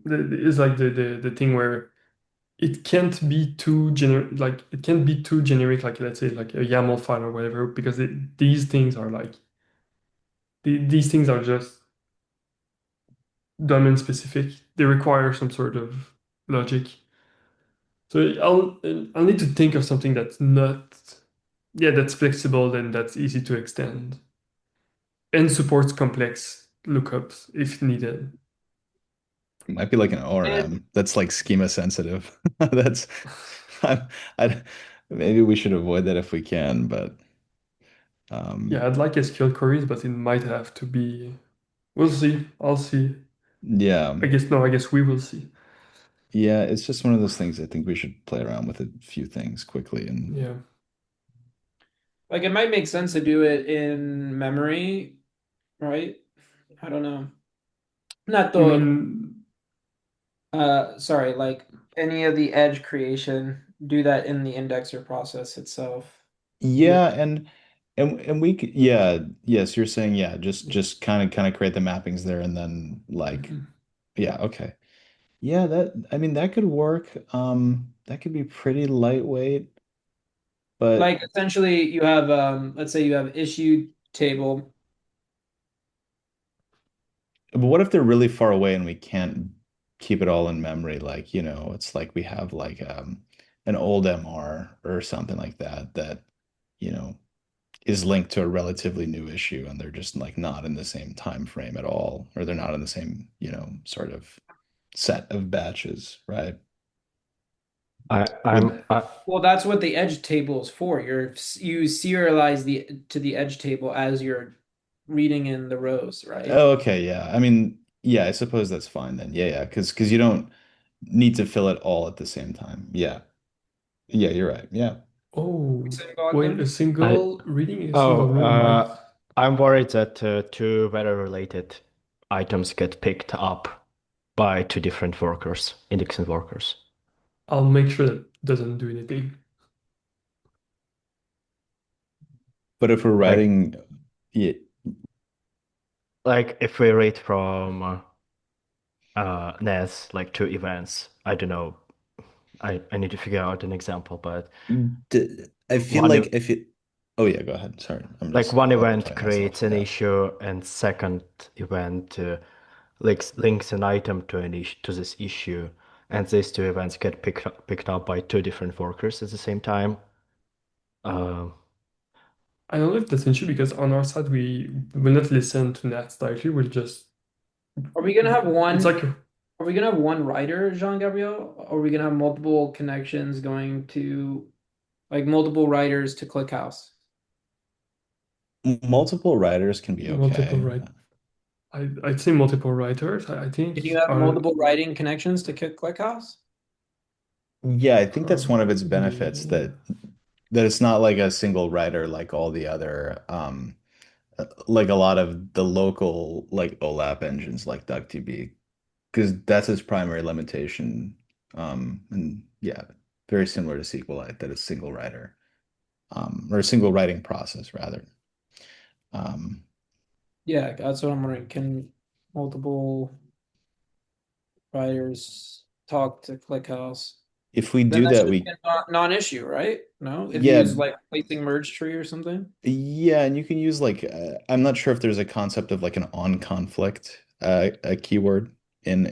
is like the thing where it can't be too like it can't be too generic, like let's say like a YAML file or whatever, because these things are like these things are just domain specific. They require some sort of logic. So I'll need to think of something that's not, yeah, that's flexible and that's easy to extend and supports complex lookups if needed. it might be like an and ORM that's like schema sensitive. That's I, I maybe we should avoid that if we can, but Yeah, um I'd like SQL queries, but it might have to be. We'll see. I'll see. yeah. I guess no. I guess we will see. Yeah, it's just one of those things I think we should play around with a few things quickly and Yeah. like it might make sense to do it in memory, right? I don't know. Not You the mean sorry, like any of the edge creation, do that in the indexer process itself. With yeah, and we could yeah, yes, you're saying yeah, just kind of create the mappings there and then like mhm. yeah, okay. Yeah, that I mean that could work. That could be pretty lightweight, but like essentially you have let's say you have issue table. what if they're really far away and we can't keep it all in memory? Like, it's like we have like an old MR or something like that that, you know, is linked to a relatively new issue and they're just like not in the same time frame at all, or they're not in the same, sort of set of batches, right? I, Would I'm I, Well, that's what the edge table is for. You serialize the to the edge table as you're reading in the rows, right? oh, okay, yeah. I mean, yeah, I suppose that's fine then. Yeah, yeah, because you don't need to fill it all at the same time. Yeah. Yeah, you're right. Yeah. Oh, We say wait, a Bogdan? I single reading, a oh single read might. I'm worried that two very related items get picked up by two different workers, indexing workers. I'll make sure that doesn't do anything. But if we're Like writing, yeah, like if we read from NAS like two events, I don't know. I need to figure out an example, but I feel one like if it, oh yeah, go ahead. Sorry, I'm like just one event trying not to let creates you an go. issue and second event links an item to to this issue, and these two events get picked up by two different workers at the same time. Um, I don't know if that's an issue because on our side we will not listen to Nats directly. We'll just Are we gonna have it's one? like Are we gonna have one writer, Jean-Gabriel? Or are we gonna have multiple connections going to like multiple writers to ClickHouse? Multiple writers can be multiple okay. right. I'd say multiple writers. I think Can you have are multiple writing connections to ClickHouse? Yeah, I think that's one of its benefits yeah. that it's not like a single writer like all the other like a lot of the local like OLAP engines like DuckDB because that's its primary limitation. And yeah, very similar to SQLite that it's single writer or a single writing process rather. Um, Yeah, that's what I'm wondering. Can multiple writers talk to ClickHouse? if we Then do that that, should be we a non-issue, right? No, if you yeah, use like placing merge tree or something. yeah, and you can use like I'm not sure if there's a concept of like an on conflict a keyword in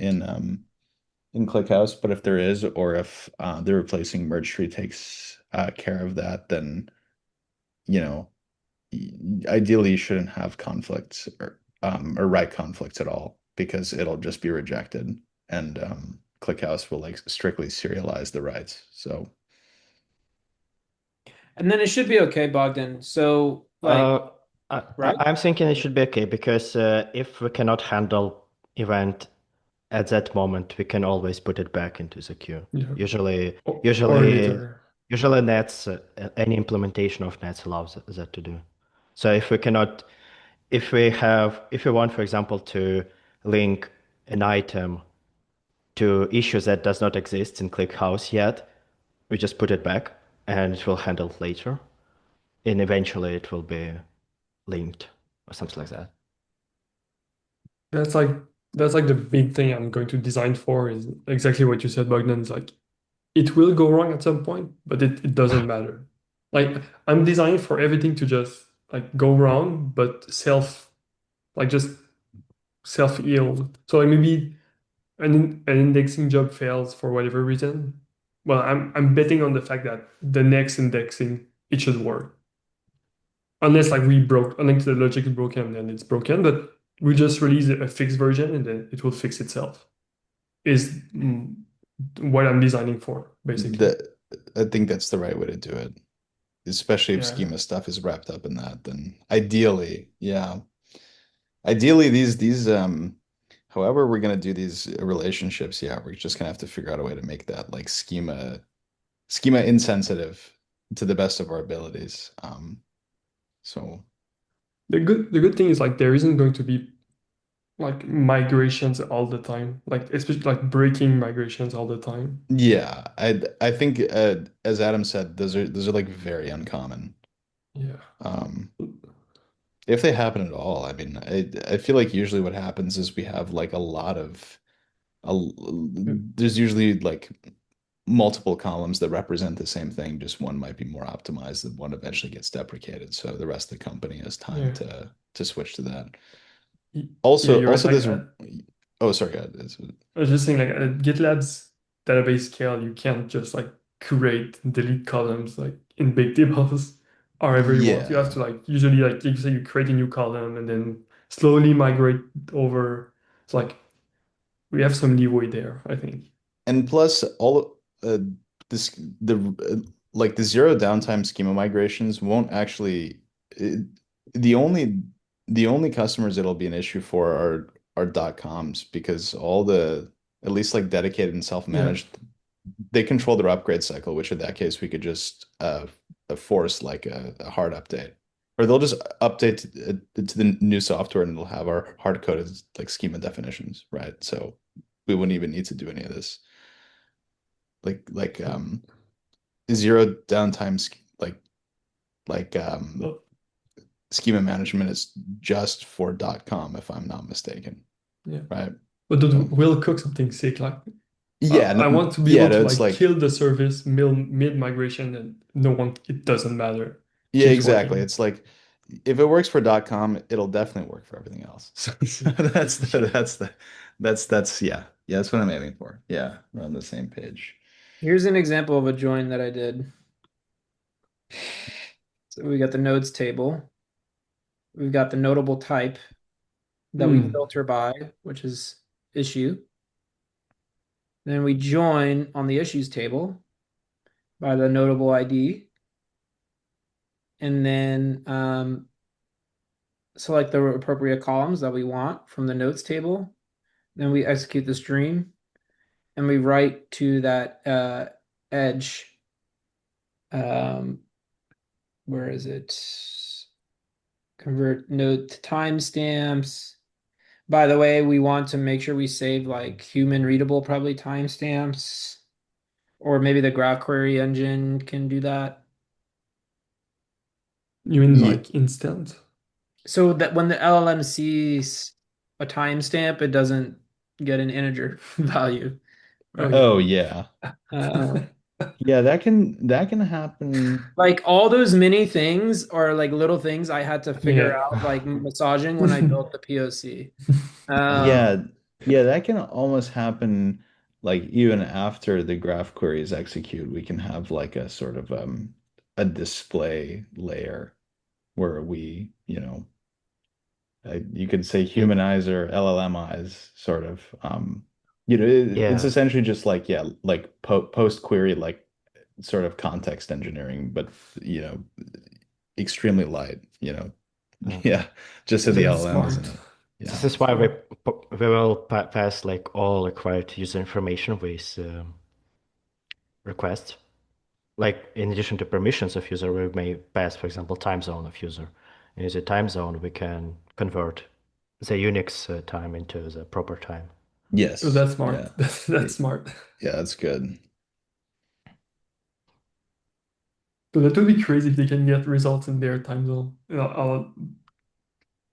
ClickHouse, but if there is, or if the replacing merge tree takes care of that, then you know, ideally you shouldn't have conflicts or write conflicts at all because it'll just be rejected, and ClickHouse will like strictly serialize the writes. So And then it should be okay, Bogdan. So like, uh, right? I'm thinking it should be okay because if we cannot handle event at that moment, we can always put it back into the queue. Yeah. Usually, Or usually, later. usually Nets, any implementation of Nets allows that to do. So if we cannot, if we want, for example, to link an item to issues that does not exist in ClickHouse yet, we just put it back and it will handle it later. And eventually it will be linked or something like that. That's like that's like the big thing I'm going to design for is exactly what you said, Bogdan. It's like it will go wrong at some point, but it doesn't matter. Like I'm designing for everything to just like go wrong, but just self heal. So like maybe an indexing job fails for whatever reason. Well, I'm betting on the fact that the next indexing it should work. Unless like unless the logic is broken, then it's broken. But we just release a fixed version and then it will fix itself. Is what I'm designing for, basically. that I think that's the right way to do it, especially if Yeah. schema stuff is wrapped up in that. Then ideally, yeah, ideally these however we're gonna do these relationships, yeah, we're just gonna have to figure out a way to make that like schema insensitive to the best of our abilities. So The good thing is like there isn't going to be like migrations all the time, like especially like breaking migrations all the time. yeah, I think as Adam said, those are like very uncommon. Yeah. Um, if they happen at all, I mean, I feel like usually what happens is we have like a lot of a, there's usually like multiple columns that represent the same thing, just one might be more optimized and one eventually gets deprecated. So the rest of the company has time Yeah. to switch to that. Y- Yeah, Also, you're right. also Like this oh sorry, I was just saying, like at GitLab's database scale, you can't just like create, delete columns like in big tables however you want. You have yeah. to like usually like you say you create a new column and then slowly migrate over. It's like we have some leeway there, I think. And plus all this the like the zero downtime schema migrations won't actually it, the only the only customers it'll be an issue for are dot coms because all the at least like dedicated and Yeah. self-managed they control their upgrade cycle, which in that case we could just force like a hard update. Or they'll just update to the new software and it'll have our hard coded like schema definitions, right? So we wouldn't even need to do any of this. Like Yeah. zero downtime like Well, schema management is just for .com if I'm not mistaken, yeah. right? But that So will cook something sick. Like yeah, I want to be yeah, able to no, it's like like kill the service mid migration and no one, it doesn't matter. yeah, Keeps exactly. working. It's like if it works for .com, it'll definitely work for everything else. So that's yeah. Yeah, that's what I'm aiming for. Yeah, we're on the same page. Here's an example of a join that I did. So we got the nodes table. We've got the notable type that we Hmm. filter by, which is issue. Then we join on the issues table by the notable ID. And then select the appropriate columns that we want from the notes table. Then we execute the stream and we write to that edge. Um, where is it? Convert node to timestamps. By the way, we want to make sure we save like human readable, probably timestamps, or maybe the graph query engine can do that. You mean Ye- like instant? So that when the LLM sees a timestamp, it doesn't get an integer value, right? Okay. oh yeah. Uh, Yeah, that can happen. like all those mini things or like little things I had to figure Yeah. out, like massaging when I built the POC. Um, Yeah, yeah, that can almost happen like even after the graph queries execute, we can have like a sort of a display layer where you could say Yeah, humanize or LLMize sort of it's yeah, essentially just like yeah, like post query like sort of context engineering, but you know, extremely light. uh, Yeah, just so the That's LLM smart. isn't yeah. this is why we will pass like all required user information with requests. Like in addition to permissions of user, we may pass, for example, time zone of user. And as a time zone, we can convert the Unix time into the proper time. Oh, Yes. that's smart. Yeah. That's smart. Yeah, that's good. So that would be crazy if they can get results in their time zone.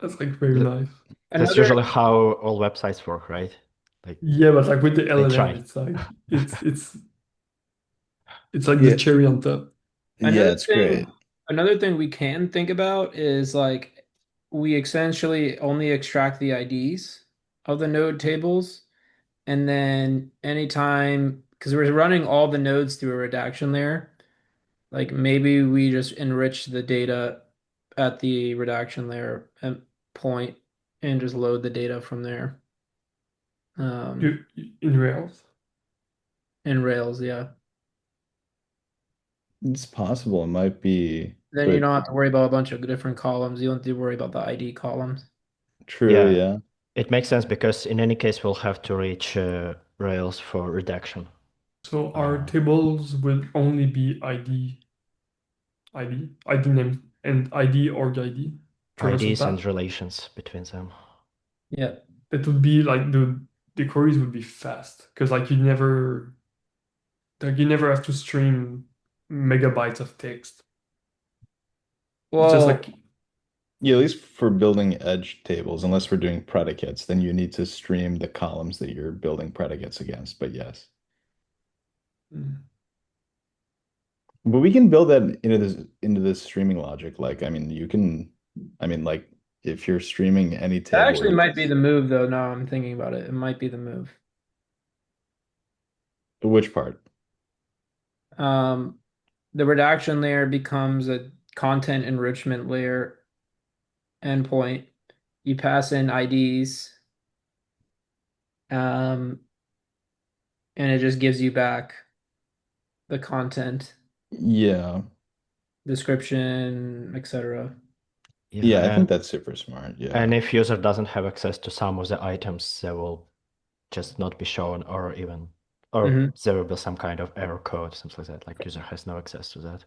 That's like very Th- nice. That's another usually how all websites work, right? Like Yeah, but like with the they LLM, try. it's like it's like the Yeah. cherry on top. Yeah, it's great. another thing we can think about is like we essentially only extract the IDs of the node tables, and then anytime because we're running all the nodes through a redaction layer, like maybe we just enrich the data at the redaction layer and point and just load the data from there. Um, In Rails. in Rails, yeah. It's possible it might be, Then you but don't have to worry about a bunch of different columns. You don't have to worry about the ID columns. true, Yeah, yeah. it makes sense because in any case, we'll have to reach Rails for redaction. So our Uh, tables will only be ID name, and ID org ID, traversal IDs and path. relations between them. Yeah. That would be like the queries would be fast because you never have to stream megabytes of text. It's just Well, like Yeah, at least for building edge tables, unless we're doing predicates, then you need to stream the columns that you're building predicates against. But yes. mm, But we can build that into this streaming logic. Like, I mean, like if you're streaming any that table, actually might be the move, though. Now I'm thinking about it. It might be the move. which part? Um, the redaction layer becomes a content enrichment layer endpoint. You pass in IDs, um, and it just gives you back the content, Yeah. description, etc. Yeah, Yeah, I think that's super smart. and Yeah. if user doesn't have access to some of the items, they will just not be shown, or Hmm. there will be some kind of error code, something like that. Like user has no access to that,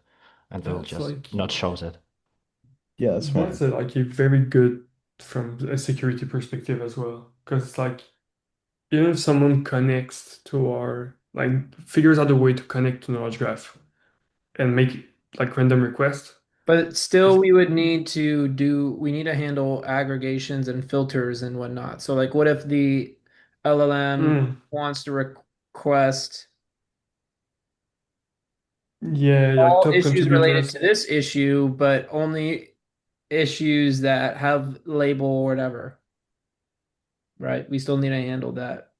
and they'll that's just like not show that. Yeah, that's that's smart. like a very good from a security perspective as well. Because it's like even if someone connects to our like figures out a way to connect to knowledge graph, and make like random requests. But still, Is- we need to handle aggregations and filters and whatnot. So, like, what if the LLM Mm, wants to request yeah, like all top issues related contributors. to this issue, but only issues that have label or whatever, right? We still need to handle that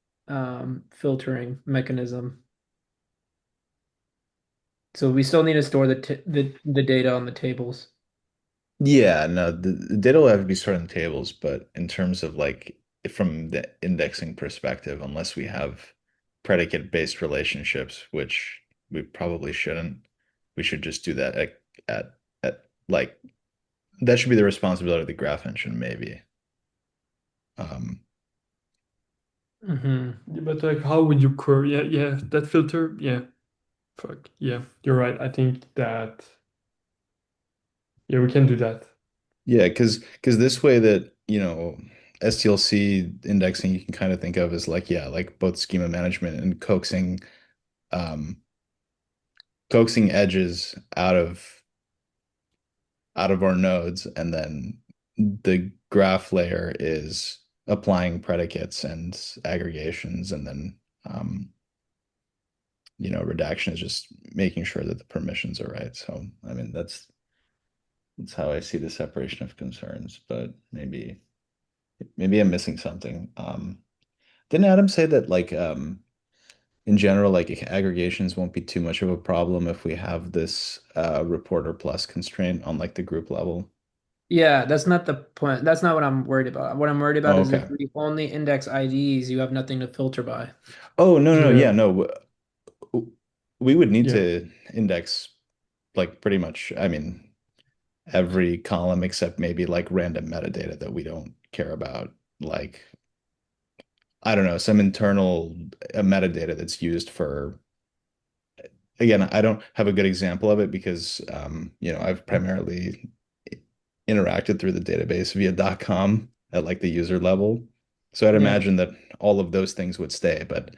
filtering mechanism. So we still need to store the data on the tables. Yeah, no, the data will have to be stored in tables, but in terms of like from the indexing perspective, unless we have predicate-based relationships, which we probably shouldn't, we should just do that at like that should be the responsibility of the graph engine, maybe. Um, Hmm. Yeah, but like, how would you query? Yeah, yeah, that filter. Yeah, fuck. Yeah, you're right. I think that yeah, we can do that. yeah, because this way that, STLC indexing you can kind of think of as like, yeah, like both schema management and um coaxing edges out of our nodes, and then the graph layer is applying predicates and aggregations, and then redaction is just making sure that the permissions are right. So, I mean, that's how I see the separation of concerns, but maybe I'm missing something. Didn't Adam say that like in general, like aggregations won't be too much of a problem if we have this reporter plus constraint on like the group level? Yeah, that's not the point. That's not what I'm worried about. What I'm worried about Oh, is if okay. we only index IDs, you have nothing to filter by. Oh, no, no, Yeah, yeah, no. We would need yeah. to index like pretty much, I mean, every column except maybe like random metadata that we don't care about. Like, I don't know, some internal metadata that's used for, again, I don't have a good example of it because, I've primarily interacted through the database via .com at like the user level. So I'd Yeah. imagine that all of those things would stay, but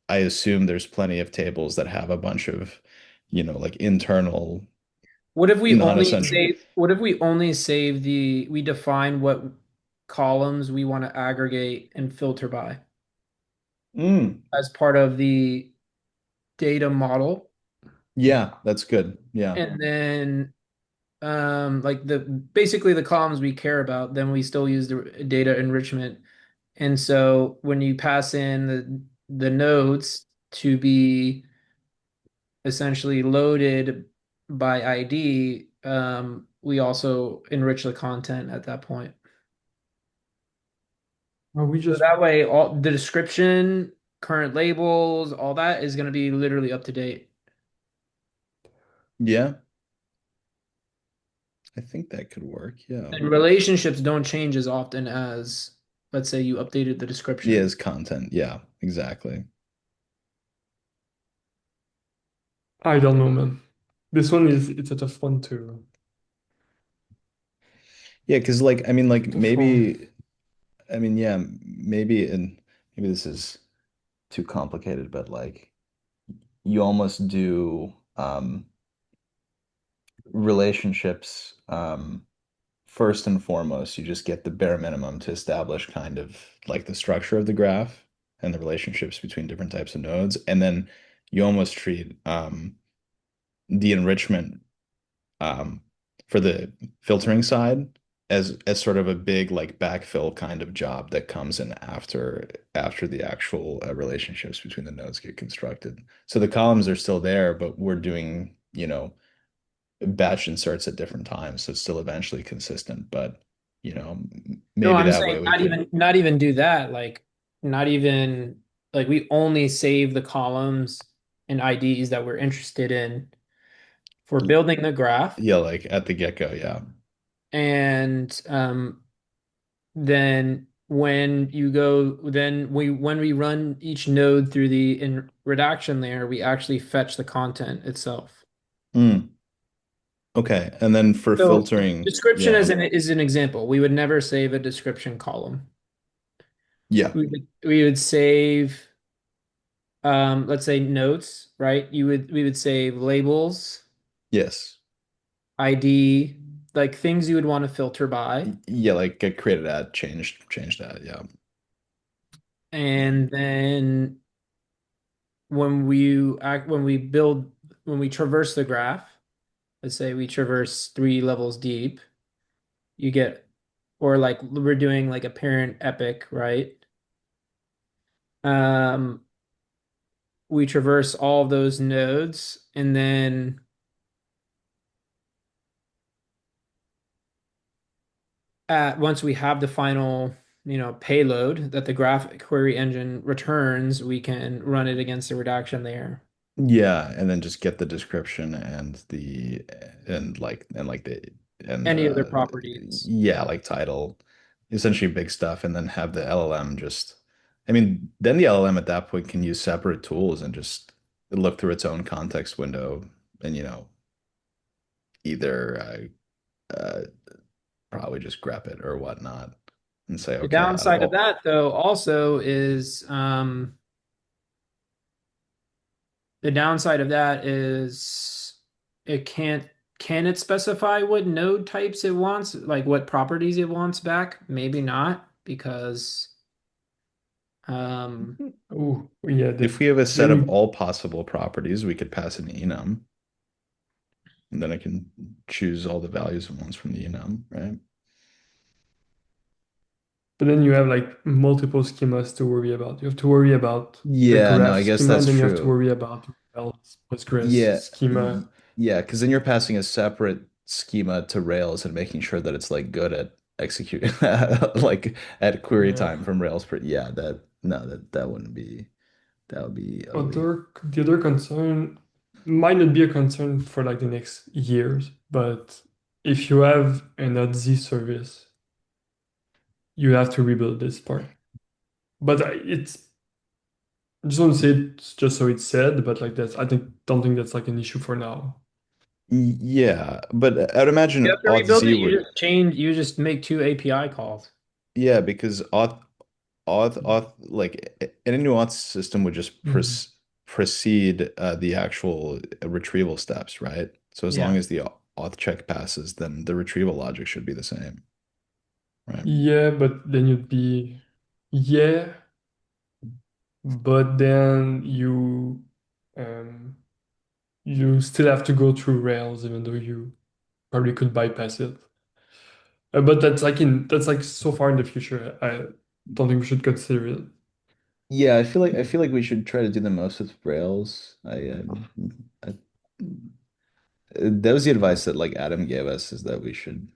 I assume there's plenty of tables that have a bunch of, like internal non-essential. What if we only save we define what columns we want to aggregate and filter by Mm, as part of the data model? yeah, that's good. Yeah. And then like the basically the columns we care about, then we still use the data enrichment. And so when you pass in the nodes to be essentially loaded by ID, we also enrich the content at that point. Well, we So just that way, all the description, current labels, all that is going to be literally up to date. Yeah, I think that could work. Yeah. And relationships don't change as often as, let's say, you updated the Yeah, description. as content. Yeah, exactly. I don't know, man. This one is it's a tough one Yeah, because like I mean like to perform. maybe I mean yeah, maybe this is too complicated, but like you almost do relationships first and foremost, you just get the bare minimum to establish kind of like the structure of the graph and the relationships between different types of nodes. And then you almost treat the enrichment um, for the filtering side as sort of a big like backfill kind of job that comes in after the actual relationships between the nodes get constructed. So the columns are still there, but we're doing, batch inserts at different times, so it's still eventually consistent. But No, maybe I'm that saying way we could. not even do that. Like not even like we only save the columns and IDs that we're interested in for building the graph. Yeah, like at the get-go, yeah. And then when we run each node through the in redaction layer, we actually fetch the content itself. Mm, okay. And then for So filtering, description yeah. is an example. We would never save a description column. Yeah. We would save let's say notes, right? We would save labels Yes. ID, like things you would want to filter by. Yeah, like get created ad, change that. Yeah. And then when we build, when we traverse the graph, let's say we traverse 3 levels deep, you get, or like we're doing like a parent epic, right? Um, we traverse all of those nodes, and then once we have the final, payload that the graph query engine returns, we can run it against the redaction layer. Yeah, and then just get the description and like the and Any other properties. yeah, like title, essentially big stuff, and then have the LLM just I mean, then the LLM at that point can use separate tools and just look through its own context window and either probably just grep it or whatnot and say, The okay, out of downside of all that, though, also is the downside of that is it can't can it specify what node types it wants, like what properties it wants back? Maybe not, because um Oh, yeah, if we have a set of then all possible properties, we could pass an enum, and then I can choose all the values it wants from the enum, right? but then you have like multiple schemas to worry about. You have to worry about the Yeah, no, graph I guess schema, and that's then you have to true. worry about Rails Postgres Yeah, schema. yeah, because then you're passing a separate schema to Rails and making sure that it's like good at executing like at query Yeah. time from Rails. Yeah, that no, that wouldn't be that would be ugly. The other concern might not be a concern for like the next years, but if you have an Z service, you have to rebuild this part. But I just want to say it just so it's said, but like that's I think don't think that's like an issue for now. Yeah, but I'd you imagine have to auth rebuild Z it, would you just make 2 API calls. yeah, because auth like any new auth system would just Mhm. precede the actual retrieval steps, right? So as long Yeah. as the auth check passes, then the retrieval logic should be the same, right? Yeah, but then you'd be yeah, but then um you still have to go through Rails even though you probably could bypass it. But that's like so far in the future. I don't think we should consider it. Yeah, I feel like we should try to do the most with Rails. I that was the advice that like Adam gave us is that we should,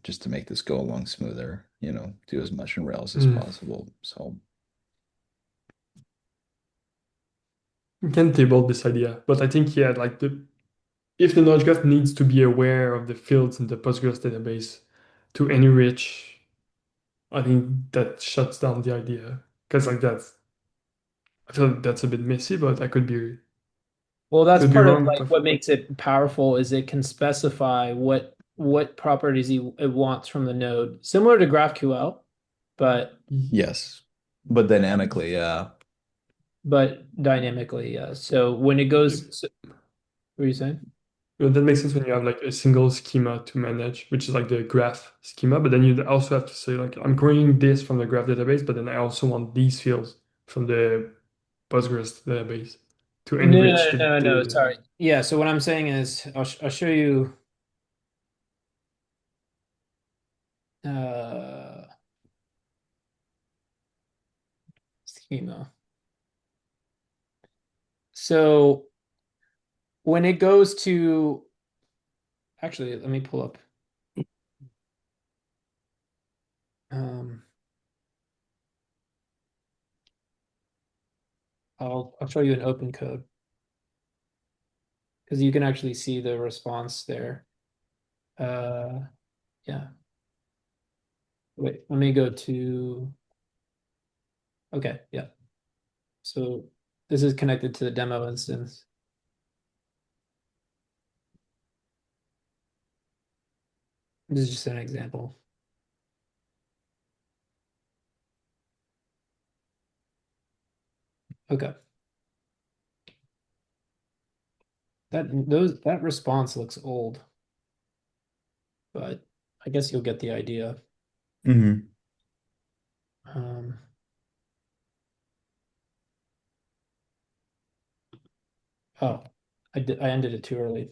just to make this go along smoother, do as much in Rails as Mm. possible. So We can table this idea, but I think yeah, like the if the knowledge graph needs to be aware of the fields in the Postgres database to enrich, I think that shuts down the idea. Because like that's I feel like that's a bit messy, but I Well, that's could be part of wrong. like what makes it powerful is it can specify what properties it wants from the node, similar to GraphQL, but yes, but dynamically, yeah. dynamically. Yeah. So when it what were you saying? That makes sense when you have like a single schema to manage, which is like the graph schema. But then you also have to say like I'm querying this from the graph database, but then I also want these fields from the Postgres database to No, enrich no, no, no, the sorry. Yeah, so what I'm saying is I'll show you uh schema. So when it goes to actually let me pull up um I'll show you an open code because you can actually see the response there. Uh yeah. Wait, let me go to okay, yeah. So this is connected to the demo instance. This is just an example. Okay. That response looks old, but I guess you'll get the idea. Hmm. Um, oh, I ended it too early.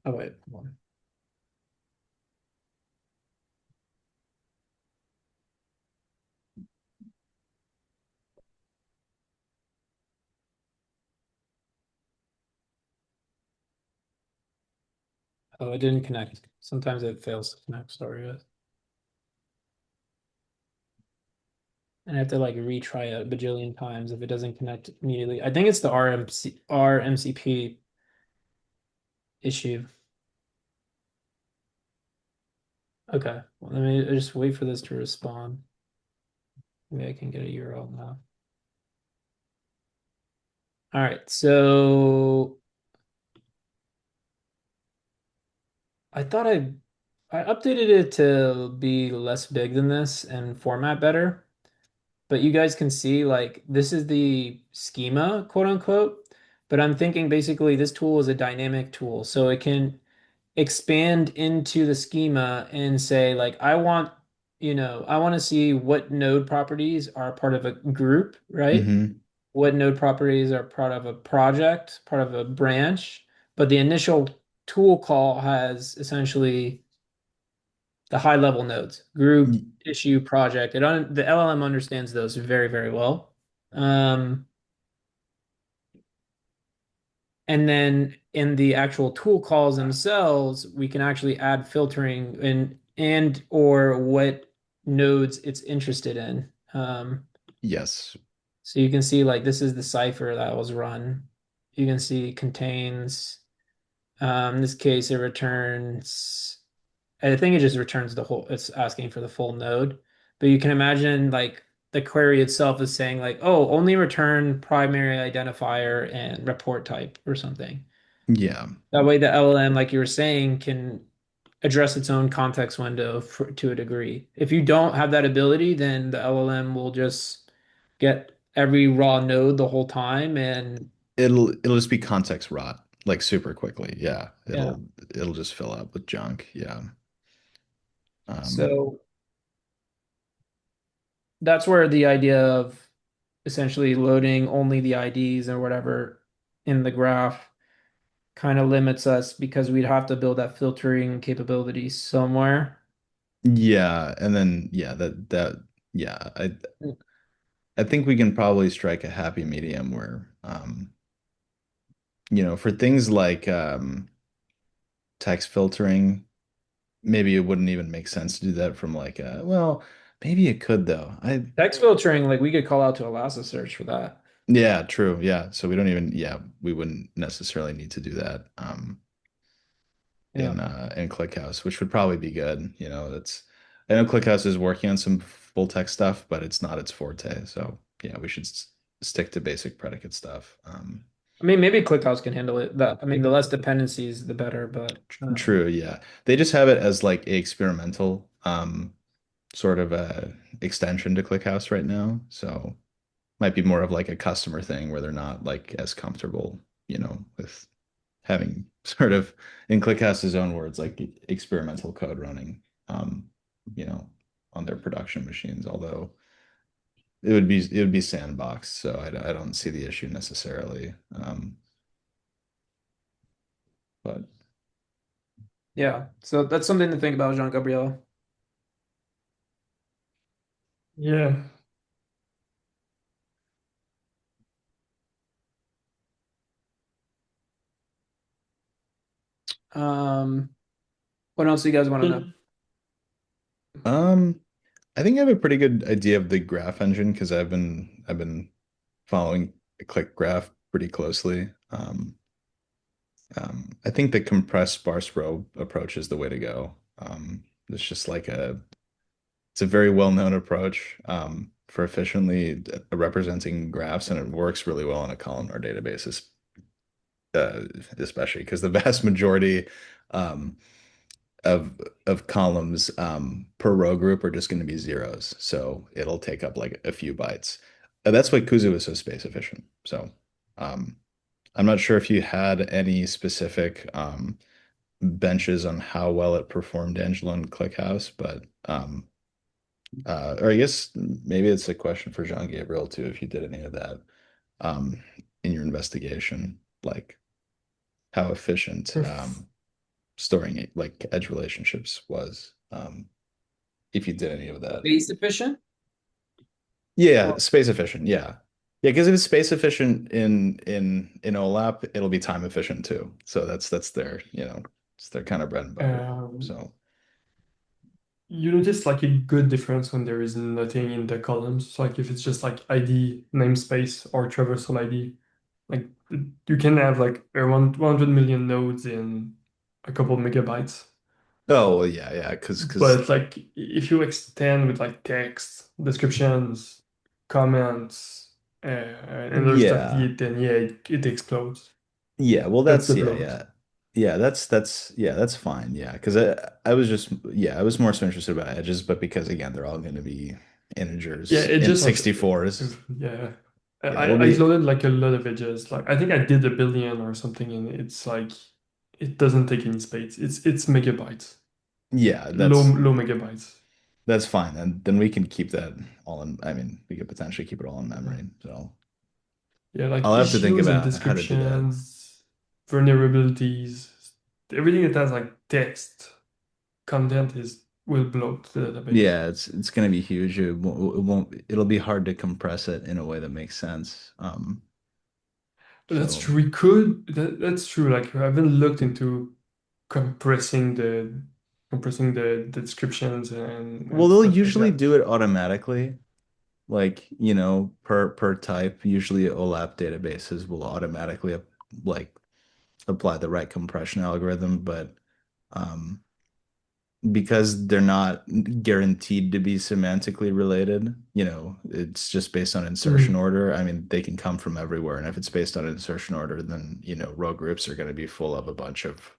Oh wait, hold on. Oh, it didn't connect. Sometimes it fails to connect. Sorry, guys. And I have to like retry it a bajillion times if it doesn't connect immediately. I think it's the RMCP issue. Okay, well, let me just wait for this to respond. Maybe I can get a URL now. All right, so I thought I updated it to be less big than this and format better. But you guys can see like this is the schema, quote unquote. But I'm thinking basically this tool is a dynamic tool, so it can expand into the schema and say like I want to see what node properties are part of a group, right? Hmm. What node properties are part of a project, part of a branch, but the initial tool call has essentially the high level nodes, group, issue, project. The LLM understands those very, very well. Um, And then in the actual tool calls themselves, we can actually add filtering and or what nodes it's interested in. Yes. So you can see like this is the cipher that was run. You can see contains, in this case, it returns, I think it just returns the whole, it's asking for the full node. But you can imagine like the query itself is saying like, oh, only return primary identifier and report type or something. Yeah. That way, the LLM, like you were saying, can address its own context window to a degree. If you don't have that ability, then the LLM will just get every raw node the whole time. And It'll just be context rot like super quickly. Yeah. yeah, It'll just fill up with junk. Yeah. Um, so that's where the idea of essentially loading only the IDs or whatever in the graph kind of limits us because we'd have to build that filtering capability somewhere. yeah, and then yeah, yeah, I think we can probably strike a happy medium where for things like text filtering, maybe it wouldn't even make sense to do that from like well, maybe it could though. I Text filtering, like we could call out to Elasticsearch for that. Yeah, true. Yeah. So we don't even yeah, we wouldn't necessarily need to do that Yeah. in ClickHouse, which would probably be good. That's I know ClickHouse is working on some full text stuff, but it's not its forte. So yeah, we should stick to basic predicate stuff. I mean, maybe ClickHouse can handle it. I mean, the less dependencies, the better. But True, yeah. They just have it as like a experimental sort of a extension to ClickHouse right now. So might be more of like a customer thing where they're not like as comfortable, with having sort of in ClickHouse's own words, like experimental code running, um, you know, on their production machines, although it would be sandboxed, so I don't see the issue necessarily. But yeah, so that's something to think about, Jean Gabriel. Yeah. Um, what else do you guys want to know? um I think I have a pretty good idea of the graph engine because I've been following the click graph pretty closely. I think the compressed sparse row approach is the way to go. It's just like it's a very well-known approach for efficiently representing graphs, and it works really well in a columnar databases, especially because the vast majority, um, of of columns per row group are just going to be zeros. So it'll take up like a few bytes. That's why Kuzu is so space efficient. So um, I'm not sure if you had any specific benches on how well it performed Angela and ClickHouse, but or I guess maybe it's a question for Jean Gabriel too, if you did any of that um, in your investigation, like how efficient Perf- storing it, like edge relationships was, if you did any of that. Space efficient? Yeah, Or space efficient. Yeah. Yeah, because if it's space efficient in OLAP, it'll be time efficient too. So that's their, it's their kind of bread and butter. Um, So you notice like a good difference when there is nothing in the columns. So like if it's just like ID, namespace, or traversal ID, like you can have like around 100 million nodes in a couple megabytes. oh well, yeah, because But like if you extend with like text, descriptions, comments, and other stuff, yeah. then yeah, it explodes. Yeah, well That's that's the yeah, bloat. yeah. Yeah, that's fine. Yeah, because I was just I was more so interested about edges, but because again, they're all going to be Yeah, integers it in just like 64s. yeah. Yeah, it'll I be loaded like a lot of edges. Like I think I did a billion or something, and it's like it doesn't take any space. It's megabytes, yeah, low megabytes. that's fine. And then we can keep that all in, I mean, we could potentially keep it all in Yeah, memory. So yeah, like I'll have to think issues and about how to do that. descriptions, vulnerabilities, everything that has like text content is will bloat the database. Yeah, it's going to be huge. It'll be hard to compress it in a way that makes sense. That's So true. We could. That's true. Like I haven't looked into compressing the descriptions well, and they'll stuff like usually that. do it automatically. Like, per type, usually OLAP databases will automatically like apply the right compression algorithm, but um, because they're not guaranteed to be semantically related, it's just based on insertion Mm. order. I mean, they can come from everywhere, and if it's based on insertion order, then row groups are going to be full of a bunch of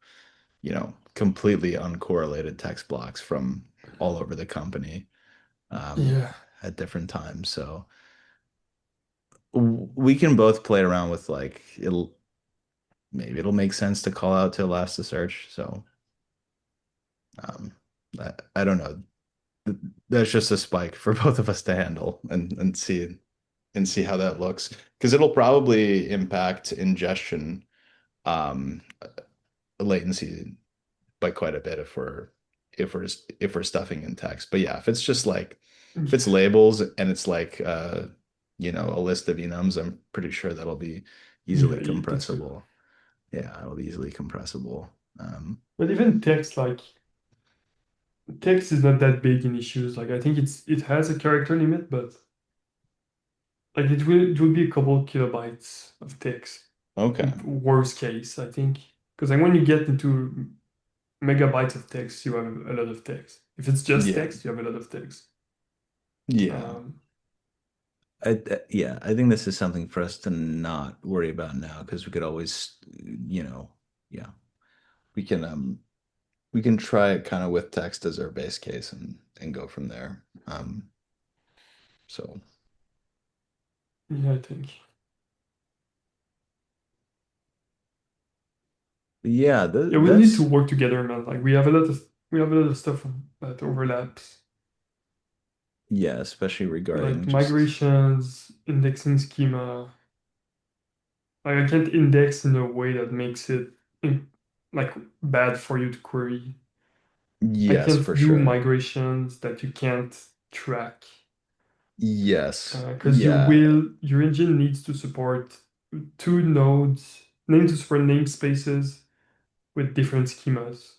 completely uncorrelated text blocks from all over the company um, Yeah, at different times. So we can both play around with like maybe it'll make sense to call out to Elasticsearch. So um, I don't know. That's just a spike for both of us to handle and see how that looks because it'll probably impact ingestion um, latency by quite a bit if we're stuffing in text. But yeah, if it's just like if it's yeah, labels and it's like a list of enums, I'm pretty sure that'll be easily that's good. compressible. Yeah, it'll be easily compressible. But even text is not that big in issues. Like I think it has a character limit, but like it will be a couple kilobytes of text. Okay. Worst case, I think, because like when you get into megabytes of text, you have a lot of text. If it's just Yeah. text, you have a lot of text. Yeah. Um, Yeah, I think this is something for us to not worry about now because we could always, yeah, we can try it kind of with text as our base case and go from there. So yeah, I think. yeah, Yeah, we'll need to that's work together, man. Like we have a lot of stuff that overlaps, yeah, especially like regarding just migrations, indexing schema. Like I can't index in a way that makes it like bad for you to query. I yes, can't for do sure. migrations that you can't track Yes. because Yeah, your engine needs to support two nodes, need to support namespaces with different schemas.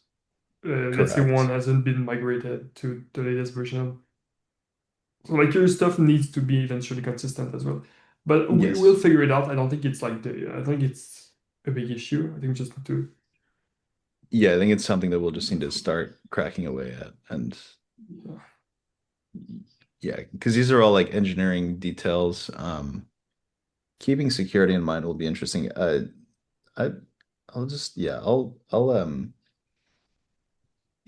Let's say one correct. hasn't been migrated to the latest version. So like your stuff needs to be eventually consistent as well. But we'll Yes. figure it out. I don't think it's I think it's a big issue. I think we just need to Yeah, I think it's something that we'll just need to start cracking away at. And yeah. yeah, because these are all like engineering details. Keeping security in mind will be interesting. I I'll just yeah, I'll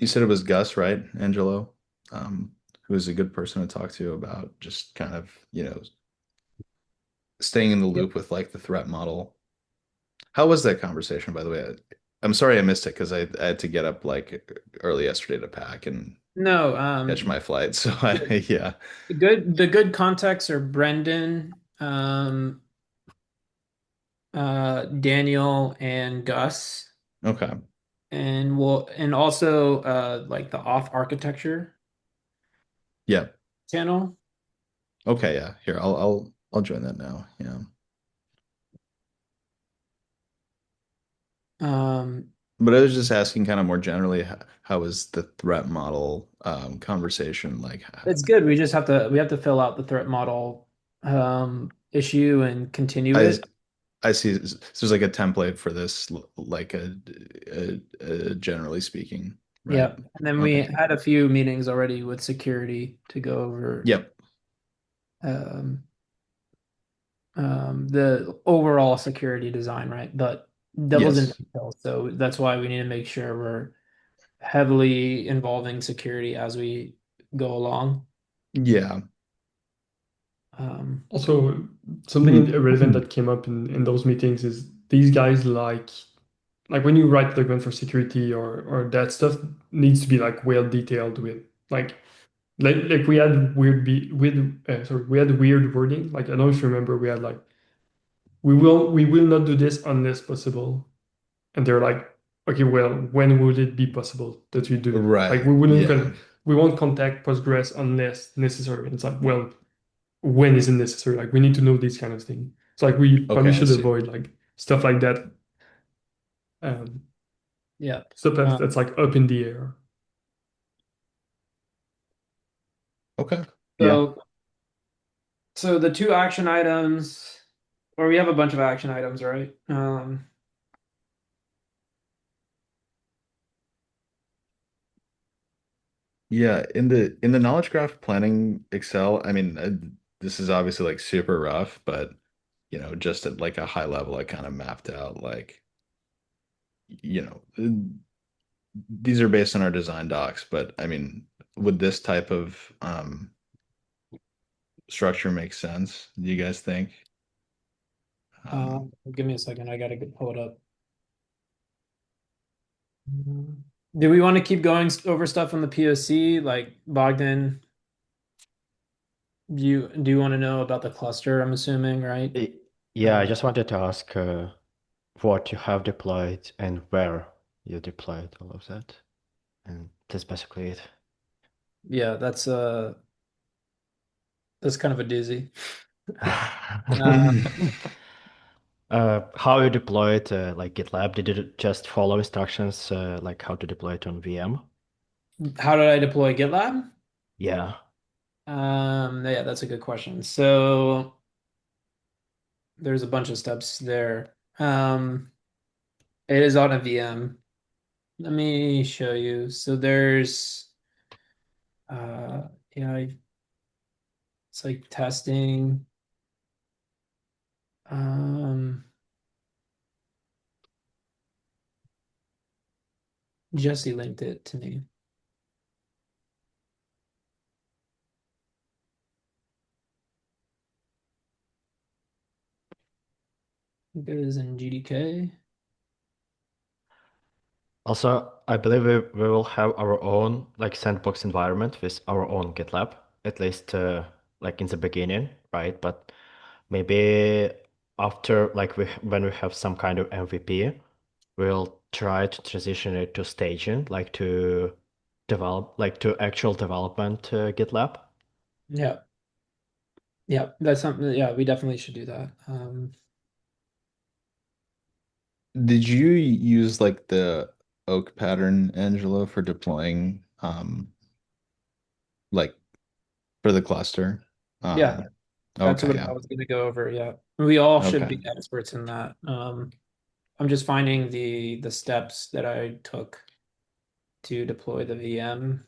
you said it was Gus, right, Angelo? Who is a good person to talk to about just kind of, staying in the Yep. loop with like the threat model. How was that conversation, by the way? I'm sorry I missed it because I had to get up like early yesterday to pack and No, catch my flight. So I, yeah. the good contacts are Brendan, Daniel, and Gus, Okay. and also like the off architecture Yeah. channel. Okay. Yeah. Here, I'll join that now. Yeah. Um, But I was just asking kind of more generally, how was the threat model conversation like? it's good. We have to fill out the threat model issue and continue I it. I see. So there's like a template for this, like a generally speaking, right? Yeah. And then we Okay. had a few meetings already with security to go over Yep. um, the overall security design, right? But devil's in Yes. detail. So that's why we need to make sure we're heavily involving security as we go along. Yeah. Um, Also, something relevant that came up in those meetings is these guys like when you write the document for security or that stuff needs to be like well detailed with like we had weird be with sorry we had weird wording. Like I don't know if you remember, we had like we will not do this unless possible. And they're like, okay, well, when would it be possible that we do it? Like Right. Yeah. we won't contact Postgres unless necessary. And it's like, well, when is it necessary? Like we need to know these kind of things. So like we Okay, probably I should see. avoid like stuff like that. Um, yeah. stuff Uh, that's like up in the air. Okay. Yeah. so so the two action items, or we have a bunch of action items, right? Yeah, in the knowledge graph planning Excel, I mean, this is obviously like super rough, but just at like a high level, I kind of mapped out like, these are based on our design docs, but I mean, would this type of structure make sense? Do you guys think? Um, Give me a second. I gotta pull it up. Do we want to keep going over stuff on the POC? Like Bogdan, do you want to know about the cluster? I'm assuming, right? Y- Yeah, I Uh, just wanted to ask what you have deployed and where you deployed all of that. And that's basically it. yeah, that's kind of a doozy. Uh, How you deploy it, like GitLab, did you just follow instructions, like how to deploy it on VM? how did I deploy GitLab? Yeah. Yeah, that's a good question. So there's a bunch of steps there. It is on a VM. Let me show you. So there's uh yeah, it's like testing. Um Jesse linked it to me. I think it is in GDK. Also, I believe we will have our own like sandbox environment with our own GitLab, at least like in the beginning, right? But maybe after like when we have some kind of MVP, we'll try to transition it to staging, like to develop, like to actual development GitLab. Yeah. Yeah, that's something. Yeah, we definitely should do that. did you use like the oak pattern, Angelo, for deploying like for the cluster? Yeah, that's Okay, what yeah. I was going to go over. Yeah, we all should Okay. be experts in that. I'm just finding the steps that I took to deploy the VM.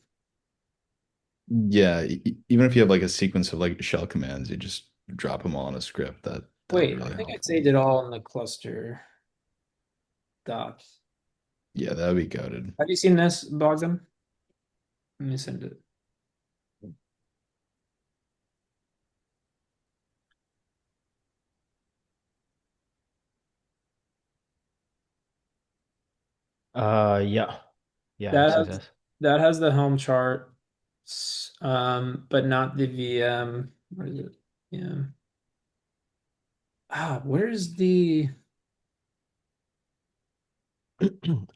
Yeah, even if you have like a sequence of like shell commands, you just drop them all in a script. That'd be Wait, I really think I helpful. saved it all in the cluster docs. Yeah, that'd be goaded. Have you seen this, Bogdan? Let me send it. Yeah. Yeah, I've That seen has that. that has the Helm chart, but not the VM. Where is it? Yeah. Where's the?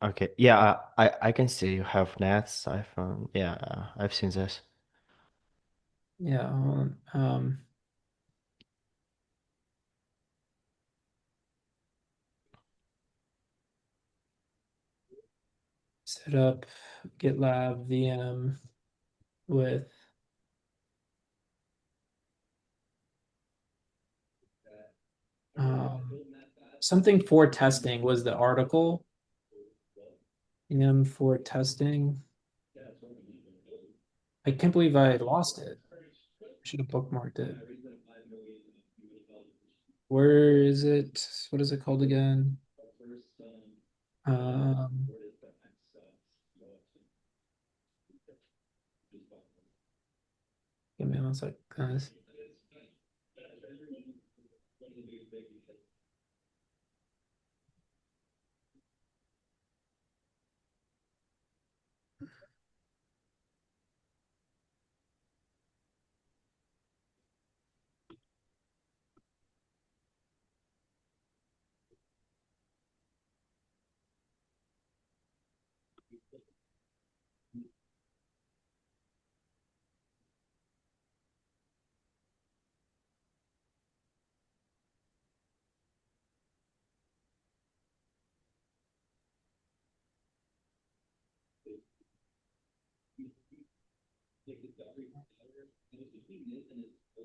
Okay. Yeah, I can see you have nets, iPhone. Yeah, I've seen this. Yeah. Hold on. Set up GitLab VM with um, something for testing was the article. VM for testing. I can't believe I lost it. I should have bookmarked it. Where is it? What is it called again? Um, Give me one sec, guys.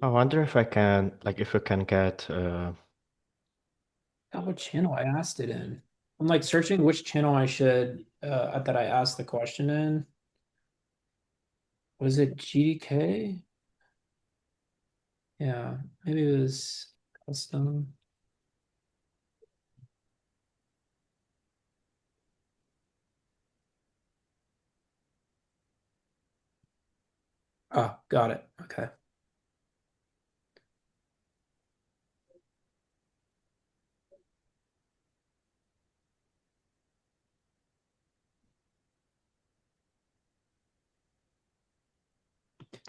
I wonder if I can, like, if we can get, God, what channel I asked it in? I'm like searching which channel I should that I asked the question in. Was it GDK? Yeah, maybe it was custom. Oh, got it. Okay.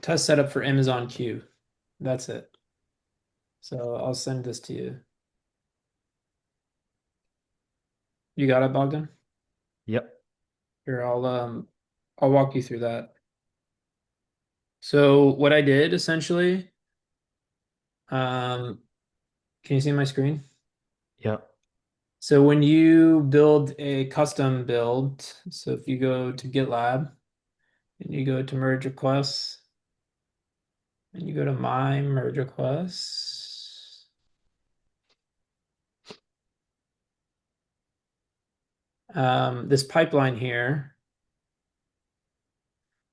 Test setup for Amazon Q. That's it. So I'll send this to you. You got it, Bogdan? yep, Here, I'll walk you through that. So what I did essentially, um, can you see my screen? yep. So when you build a custom build, so if you go to GitLab and you go to merge requests and you go to my merge requests, this pipeline here,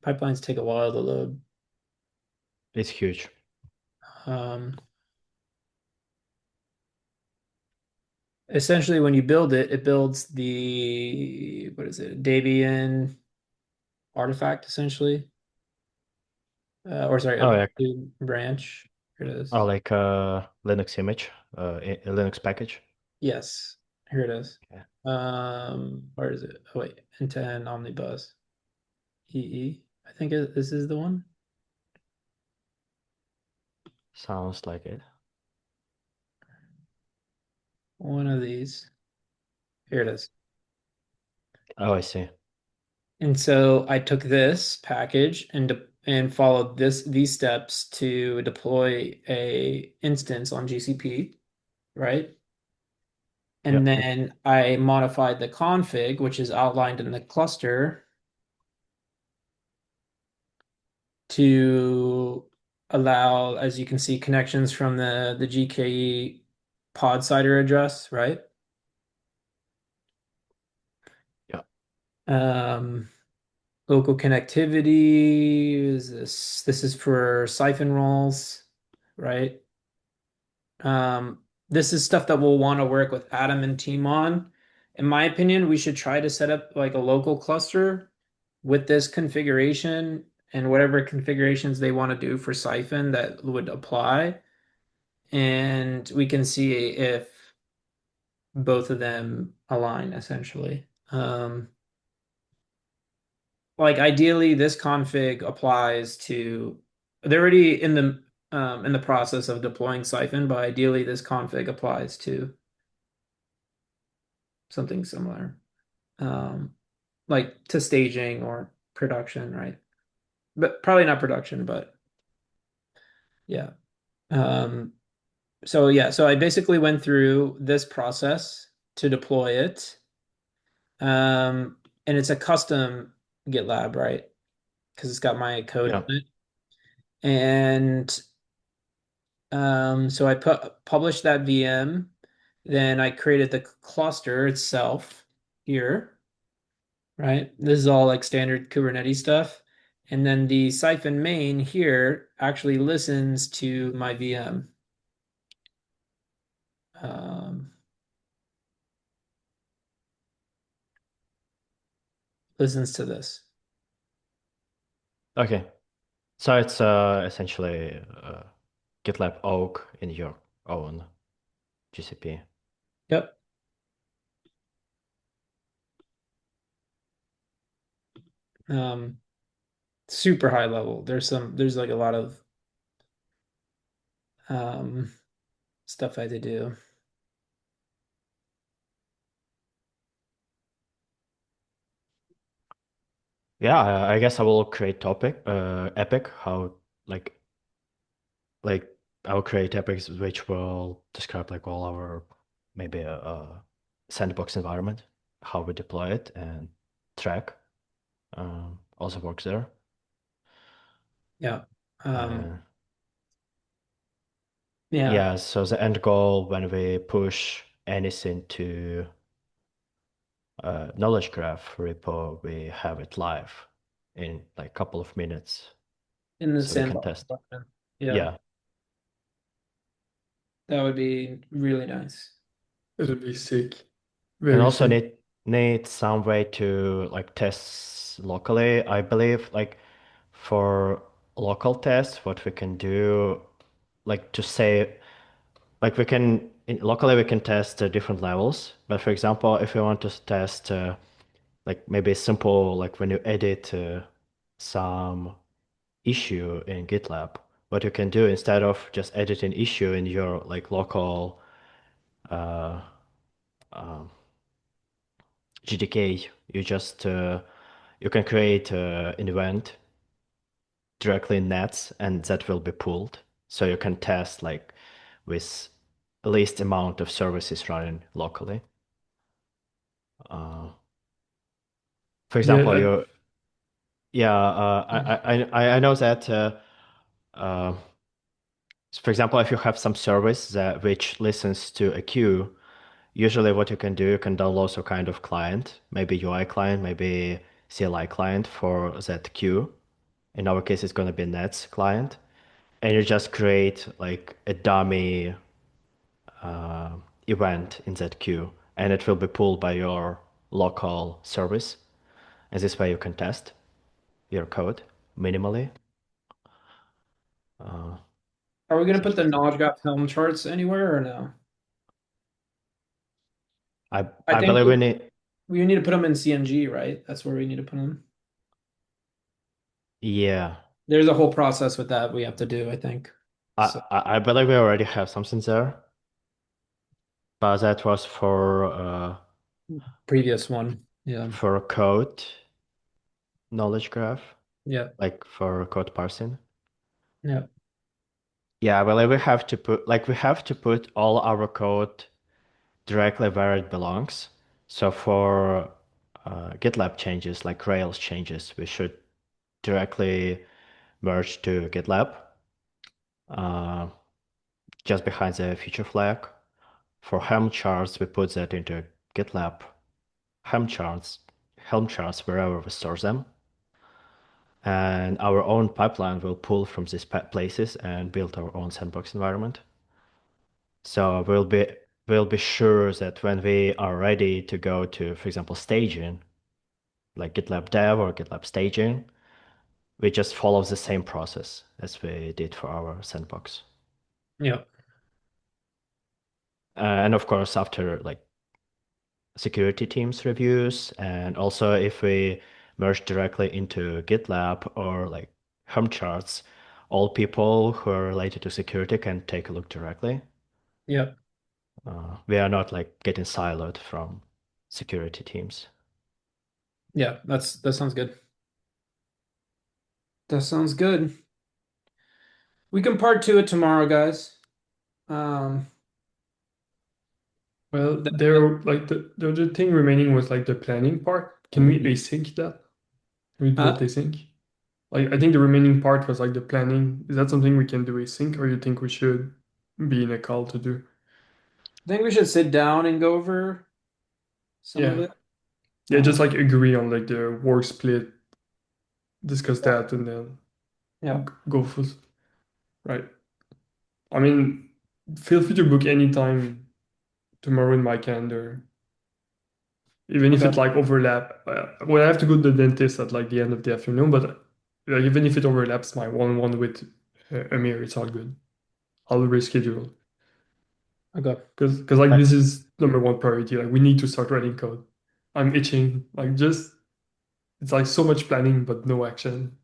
pipelines take a while to load. It's huge. Um, Essentially, when you build it, it builds the, what is it, Debian artifact essentially, or sorry, Oh, yeah. Ubuntu branch. Here it Oh, is. like Linux image, a Linux package. Yes, here it is. Yeah. Where is it? Oh wait, end-to-end omnibus EE. I think this is the one. Sounds like it. One of these. Here it is. Oh, I see. And so I took this package and followed these steps to deploy a instance on GCP, right? And Yep. then I modified the config, which is outlined in the cluster, to allow, as you can see, connections from the GKE pod cider address, right? Yep. Um, Local connectivity is this. This is for siphon rolls, right? This is stuff that we'll want to work with Adam and team on. In my opinion, we should try to set up like a local cluster with this configuration and whatever configurations they want to do for Siphon that would apply, and we can see if both of them align essentially. Like ideally, this config applies to. They're already in the process of deploying Siphon, but ideally, this config applies to something similar, um, like to staging or production, right? But probably not production, but yeah. Um, so yeah, so I basically went through this process to deploy it. And it's a custom GitLab, right? Because it's got my code Yeah. on it. And so I published that VM, then I created the cluster itself here, right? This is all like standard Kubernetes stuff. And then the Siphon main here actually listens to my VM. Um, listens to this. Okay. So it's essentially GitLab Oak in your own GCP. Yep. Um, super high level. There's like a lot of um, stuff I had to do. Yeah, I guess I will create topic epic how like like I will create epics which will describe like all our maybe a sandbox environment, how we deploy it and track also works there. Yeah. Um, Uh, yeah. yeah, so the end goal when we push anything to knowledge graph repo, we have it live in like a couple of minutes In the so we can sandbox test. environment. Yeah, Yeah. that would be really nice. It'll be sick. And Very also sick. need some way to like test locally. I believe like for local tests, what we can do, like to say, like locally we can test different levels. But for example, if we want to test like maybe simple, like when you edit some issue in GitLab, what you can do instead of just editing issue in your like local uh, um, GDK, you can create an event directly in Nets, and that will be pulled. So you can test like with least amount of services running locally. Uh, for Yeah, example, you yeah, I know that uh, for example, if you have some service that which listens to a queue, usually what you can do, you can download some kind of client, maybe UI client, maybe CLI client for that queue. In our case, it's going to be Nets client, and you just create like a dummy uh, event in that queue, and it will be pulled by your local service. And this way you can test your code minimally. Uh, Are we going to put the Essentially, knowledge graph Helm charts anywhere or no? I I think believe we need. we need to put them in CMG, right? That's where we need to put them. Yeah, There's a whole process with that we have to do, I think. So I believe we already have something there, but that was previous one. Yeah. for code knowledge graph, Yeah. like for code parsing. Yeah. Yeah, well, we have to put all our code directly where it belongs. So for GitLab changes, like Rails changes, we should directly merge to GitLab, uh, just behind the feature flag. For Helm charts, we put that into GitLab Helm charts, Helm charts wherever we store them. And our own pipeline will pull from these places and build our own sandbox environment. So we'll be sure that when we are ready to go to, for example, staging, like GitLab Dev or GitLab Staging. We just follow the same process as we did for our sandbox. Yeah. And of course, after like security teams reviews, and also if we merge directly into GitLab or like Helm charts, all people who are related to security can take a look directly. Yeah. We are not like getting siloed from security teams. Yeah. That sounds good. That sounds good. We can part two it tomorrow, guys. Um, Well, that, that- there like the other thing remaining was like the planning part. Can we async that? Can we do it huh? async? Like I think the remaining part was like the planning. Is that something we can do async, or you think we should be in a call to do? I think we should sit down and go over some of Yeah. it. Yeah, Uh, just like agree on like the work split, discuss that, and then yeah. go for right. I mean, feel free to book anytime tomorrow in my calendar, even if Okay. it like overlap. Well, I have to go to the dentist at like the end of the afternoon, but even if it overlaps my one-on-one with Amir, it's all good. I'll reschedule Okay. because like But this is number one priority. Like we need to start writing code. I'm itching. Like just it's like so much planning but no action.